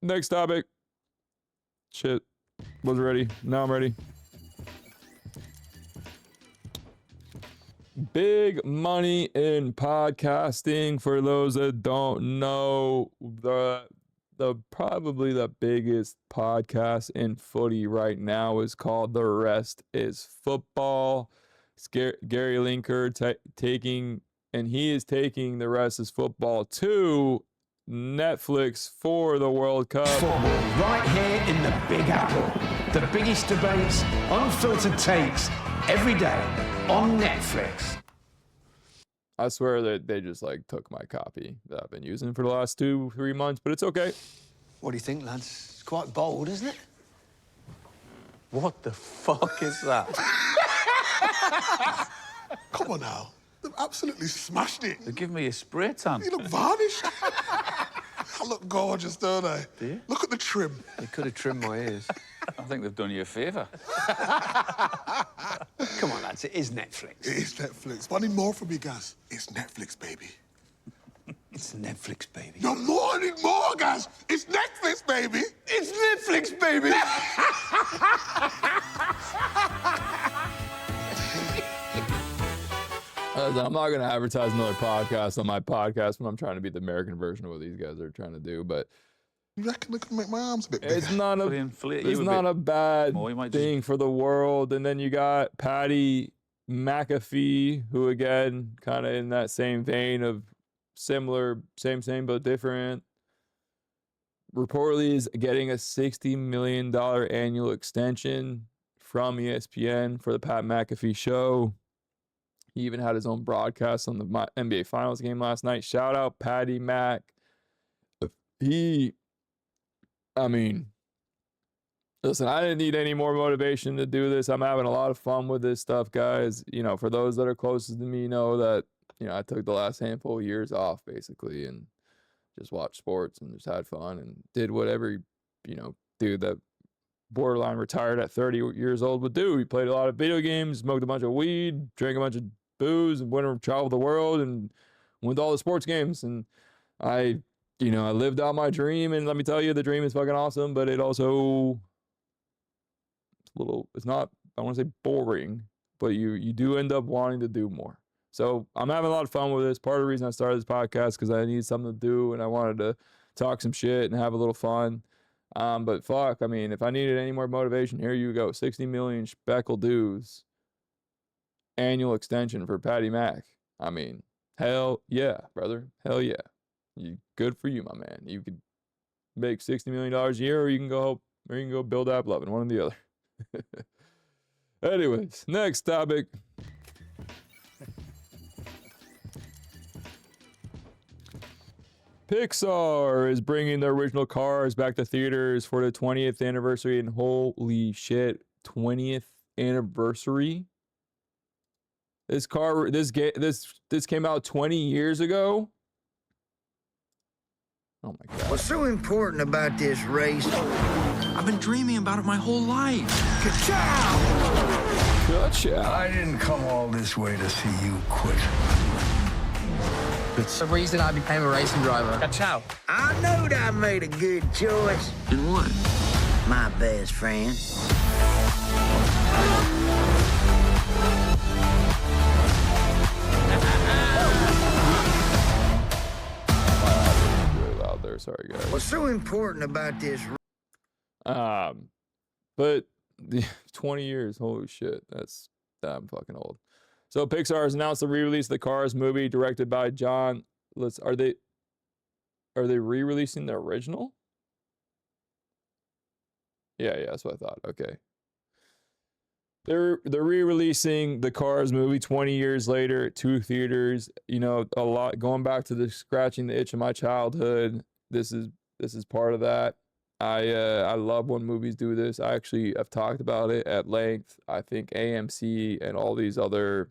next topic. Shit, was ready. Now I'm ready. Big money in podcasting. For those that don't know, the probably the biggest podcast in footy right now is called The Rest is Football. It's Gary Lineker taking The Rest is Football to Netflix for the World Cup. Football right here in the Big Apple. The biggest debates, unfiltered takes, every day on Netflix. I swear that they just like took my copy that I've been using for the last 2-3 months, but it's okay. What do you think, lads? It's quite bold, isn't it? What the fuck is that? Come on now. They've absolutely smashed it. They give me a spray tan. You look varnished. I look gorgeous, don't I? Do you? Look at the trim. They could have trimmed my ears. I think they've done you a favour. Come on, lads, it is Netflix. It is Netflix. But I need more from you guys. It's Netflix, baby. It's Netflix, baby. No more, I need more, guys. It's Netflix, baby. It's Netflix, baby. I'm not going to advertise another podcast on my podcast when I'm trying to be the American version of what these guys are trying to do, but you reckon they could make my arms a bit bigger? It's not a bad thing for the world. And then you got Patty McAfee, who again, kind of in that same vein of similar, same, but different. Reportedly is getting a $60 million annual extension from ESPN for the Pat McAfee show. He even had his own broadcast on the NBA Finals game last night. Shout out Patty Mac. Listen, I didn't need any more motivation to do this. I'm having a lot of fun with this stuff, guys. You know, for those that are closest to me know that, you know, I took the last handful of years off, basically, and just watched sports and just had fun and did whatever, you know, dude that borderline retired at 30 years old would do. He played a lot of video games, smoked a bunch of weed, drank a bunch of booze, and went and traveled the world and went to all the sports games. And I lived out my dream, and let me tell you, the dream is fucking awesome, but it also, it's not, I want to say boring, but you do end up wanting to do more. So I'm having a lot of fun with this. Part of the reason I started this podcast because I needed something to do, and I wanted to talk some shit and have a little fun. But fuck, I mean, if I needed any more motivation, here you go. 60 million speckle dues annual extension for Patty Mac. I mean, hell yeah, brother. Hell yeah. Good for you, my man. You could make $60 million a year, or you can go build App Lovin', one or the other. Anyways, next topic. Pixar is bringing the original Cars back to theaters for the 20th anniversary, and holy shit, 20th anniversary. This came out 20 years ago. Oh my God. What's so important about this race? I've been dreaming about it my whole life. Ka-chow! Gotcha. I didn't come all this way to see you quit. It's the reason I became a racing driver. Ka-chow. I knowed I made a good choice. In what? My best friend. Really loud there, sorry guys. What's so important about this? But 20 years, holy shit, that's damn fucking old. So Pixar has announced the re-release of the Cars movie directed by John. Are they re-releasing the original? Yeah, that's what I thought. Okay. They're re-releasing the Cars movie 20 years later at 2 theaters. You know, a lot going back to the scratching the itch of my childhood. This is This is part of that. I love when movies do this. I actually have talked about it at length. I think AMC and all these other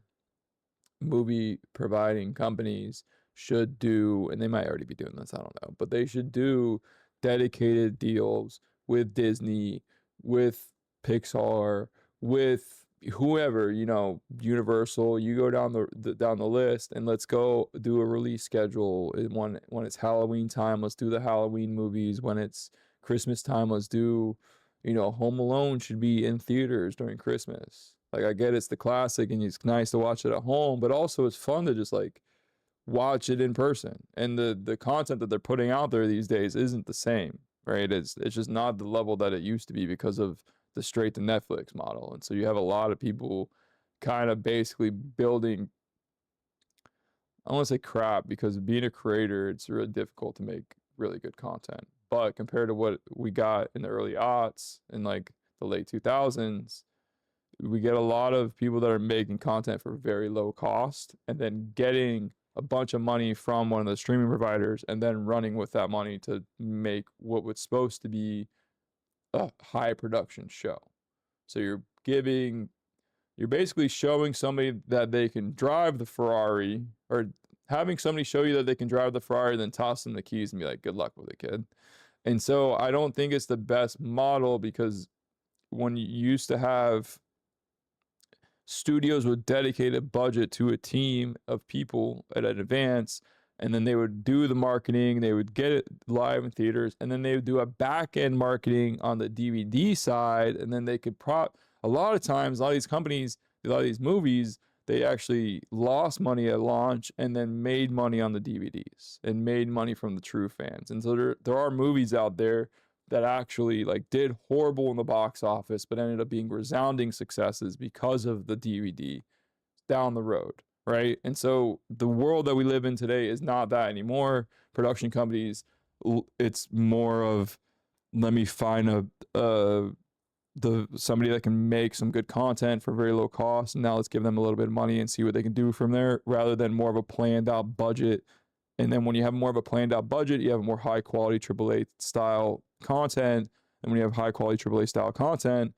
movie providing companies should do, and they might already be doing this, I don't know, but they should do dedicated deals with Disney, with Pixar, with whoever, you know, Universal. You go down the list, and let's go do a release schedule. When it's Halloween time, let's do the Halloween movies. When it's Christmas time, let's do, you know, Home Alone should be in theaters during Christmas. Like, I get it's the classic and it's nice to watch it at home, but also it's fun to just like watch it in person. And the content that they're putting out there these days isn't the same, right? It's just not the level that it used to be because of the straight to Netflix model. And so you have a lot of people kind of basically building, I don't want to say crap, because being a creator, it's really difficult to make really good content. But compared to what we got in the early aughts and like the late 2000s, we get a lot of people that are making content for very low cost and then getting a bunch of money from one of the streaming providers and then running with that money to make what was supposed to be a high production show. So you're basically showing somebody that they can drive the Ferrari, or having somebody show you that they can drive the Ferrari, then toss them the keys and be like, good luck with it, kid. And so I don't think it's the best model, because when you used to have studios with dedicated budget to a team of people at an advance, and then they would do the marketing, they would get it live in theaters, and then they would do a back-end marketing on the DVD side, and then they could a lot of times, a lot of these companies, a lot of these movies, they actually lost money at launch and then made money on the DVDs and made money from the true fans. And so there are movies out there that actually like did horrible in the box office, but ended up being resounding successes because of the DVD down the road, right? And so the world that we live in today is not that anymore. Production companies, it's more of, let me find somebody that can make some good content for very low cost, and now let's give them a little bit of money and see what they can do from there, rather than more of a planned out budget. And then when you have more of a planned out budget, you have more high quality AAA style content. And when you have high quality AAA style content,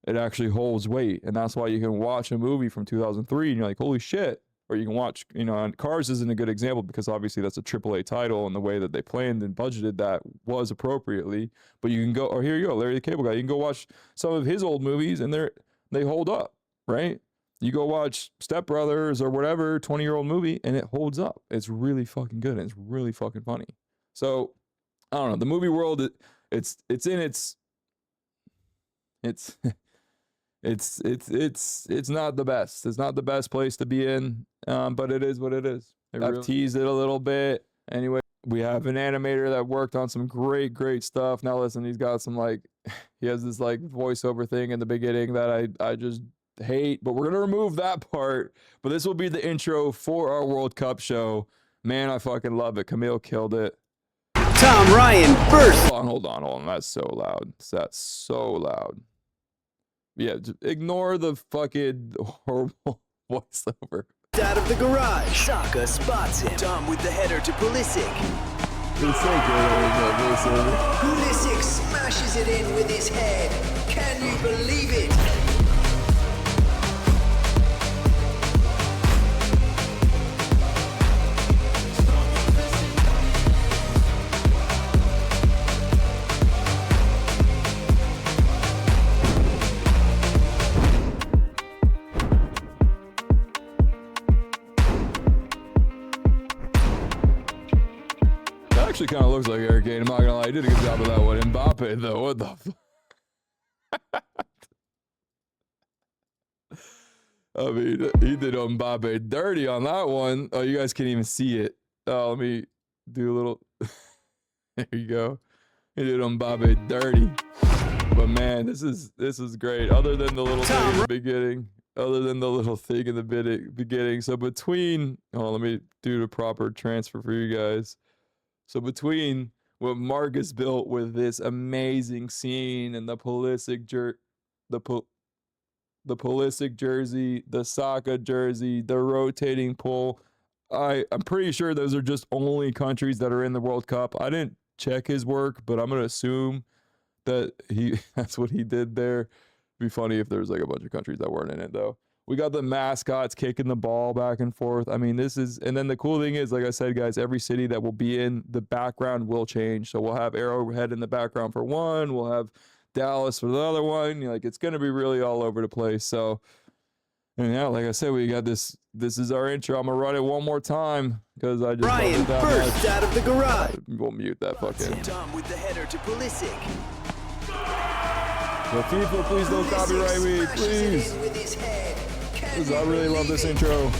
it actually holds weight. And that's why you can watch a movie from 2003 and you're like, holy shit. Or you can watch, you know, and Cars isn't a good example because obviously that's a AAA title, and the way that they planned and budgeted that was appropriately. But you can go, or here you go, Larry the Cable Guy. You can go watch some of his old movies and they hold up, right? You go watch Step Brothers or whatever 20-year-old movie and it holds up. It's really fucking good and it's really fucking funny. So I don't know. The movie world, it's not the best. It's not the best place to be in, but it is what it is. I've teased it a little bit. Anyway, we have an animator that worked on some great stuff. Now listen, he's got some he has this voiceover thing in the beginning that I just hate, but we're going to remove that part. But this will be the intro for our World Cup show. Man, I fucking love it. Camille killed it. Tom Ryan first. Hold on. That's so loud. That's so loud. Yeah, just ignore the fucking horrible voiceover. Out of the garage, Saka spots him. Tom with the header to Pulisic. It's so good. Pulisic smashes it in with his head. Can you believe it? Actually kind of looks like Eric Kane. I'm not gonna lie, he did a good job of that one. Mbappe though, what the I mean, he did Mbappe dirty on that one. Oh, you guys can't even see it. Oh, let me do a little. There you go. He did Mbappe dirty. But man, this is great. Other than the little thing in the beginning. So between, let me do the proper transfer for you guys. So between what Marcus built with this amazing scene and the Pulisic jersey, the Saka jersey, the rotating pole, I'm pretty sure those are just only countries that are in the World Cup. I didn't check his work, but I'm gonna assume that that's what he did there. It'd be funny if there was like a bunch of countries that weren't in it though. We got the mascots kicking the ball back and forth. I mean, and then the cool thing is, like I said, guys, every city that will be in, the background will change. So we'll have Arrowhead in the background for one. We'll have Dallas for the other one. Like, it's going to be really all over the place. So, and yeah, like I said, we got this. This is our intro. I'm going to run it one more time because I just Brian bursts out of the garage. We'll mute that fucking. Tom with the header to Pulisic. Well, people, please don't copyright me, please. I really love this intro.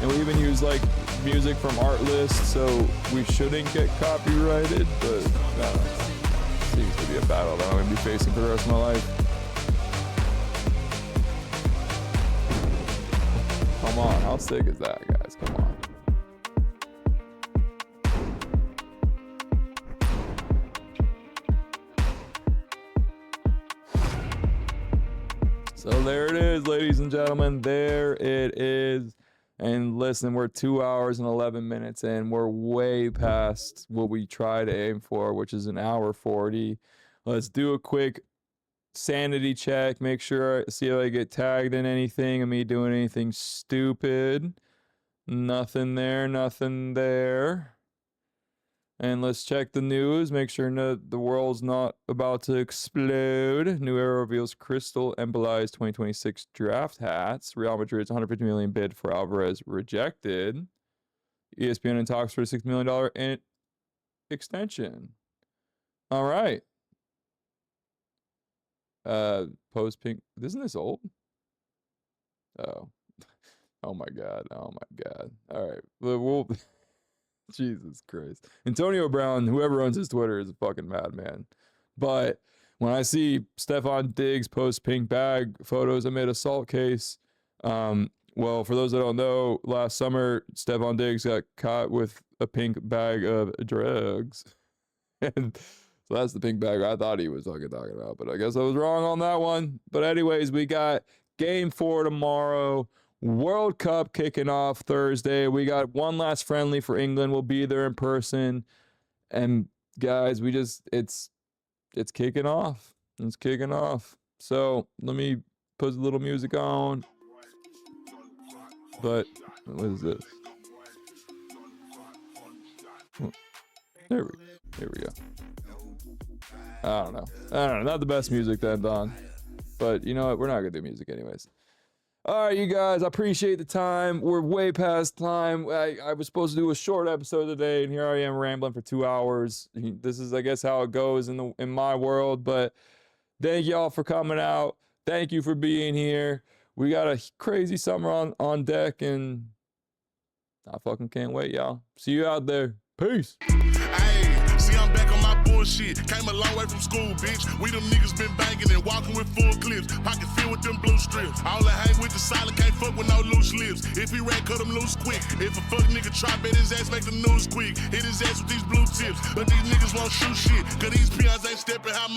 And we even use like music from Artlist, so we shouldn't get copyrighted, but seems to be a battle that I'm gonna be facing for the rest of my life. Come on, how sick is that, guys? Come on. So there it is, ladies and gentlemen. There it is. And listen, we're 2 hours and 11 minutes in. We're way past what we try to aim for, which is an hour 40. Let's do a quick sanity check. Make sure, see if I get tagged in anything of me doing anything stupid. Nothing there, nothing there. And let's check the news. Make sure the world's not about to explode. New Era reveals Crystal embolized 2026 draft hats. Real Madrid's $150 million bid for Alvarez rejected. ESPN in talks for a $6 million extension. All right. Post pink. Isn't this old? Oh. Oh my God. Oh my God. All right. We'll Jesus Christ. Antonio Brown, whoever owns his Twitter, is a fucking madman. But when I see Stephon Diggs post pink bag photos amid assault case, well, for those that don't know, last summer, Stephon Diggs got caught with a pink bag of drugs. And so that's the pink bag I thought he was fucking talking about. But I guess I was wrong on that one. But anyways, we got game 4 tomorrow. World Cup kicking off Thursday. We got one last friendly for England. We'll be there in person. And guys, it's kicking off. It's kicking off. So let me put a little music on. But what is this? There we go. I don't know. Not the best music then, Don. But you know what? We're not gonna do music anyways. All right, you guys, I appreciate the time. We're way past time. I was supposed to do a short episode today, and here I am rambling for 2 hours. This is, I guess, how it goes in my world. But thank y'all for coming out. Thank you for being here. We got a crazy summer on deck, and I fucking can't wait, y'all. See you out there. Peace. See, I'm back on my bullshit. Came a long way from school, bitch. We them niggas been banging and walking with full clips. Pocket filled with them blue strips. All I hang with the solid, can't fuck with no loose lips. If he ran, cut him loose quick. If a fuck nigga try, bet his ass make the news quick. Hit his ass with these blue tips. But these niggas won't shoot shit. Cause these peons ain't stepping how my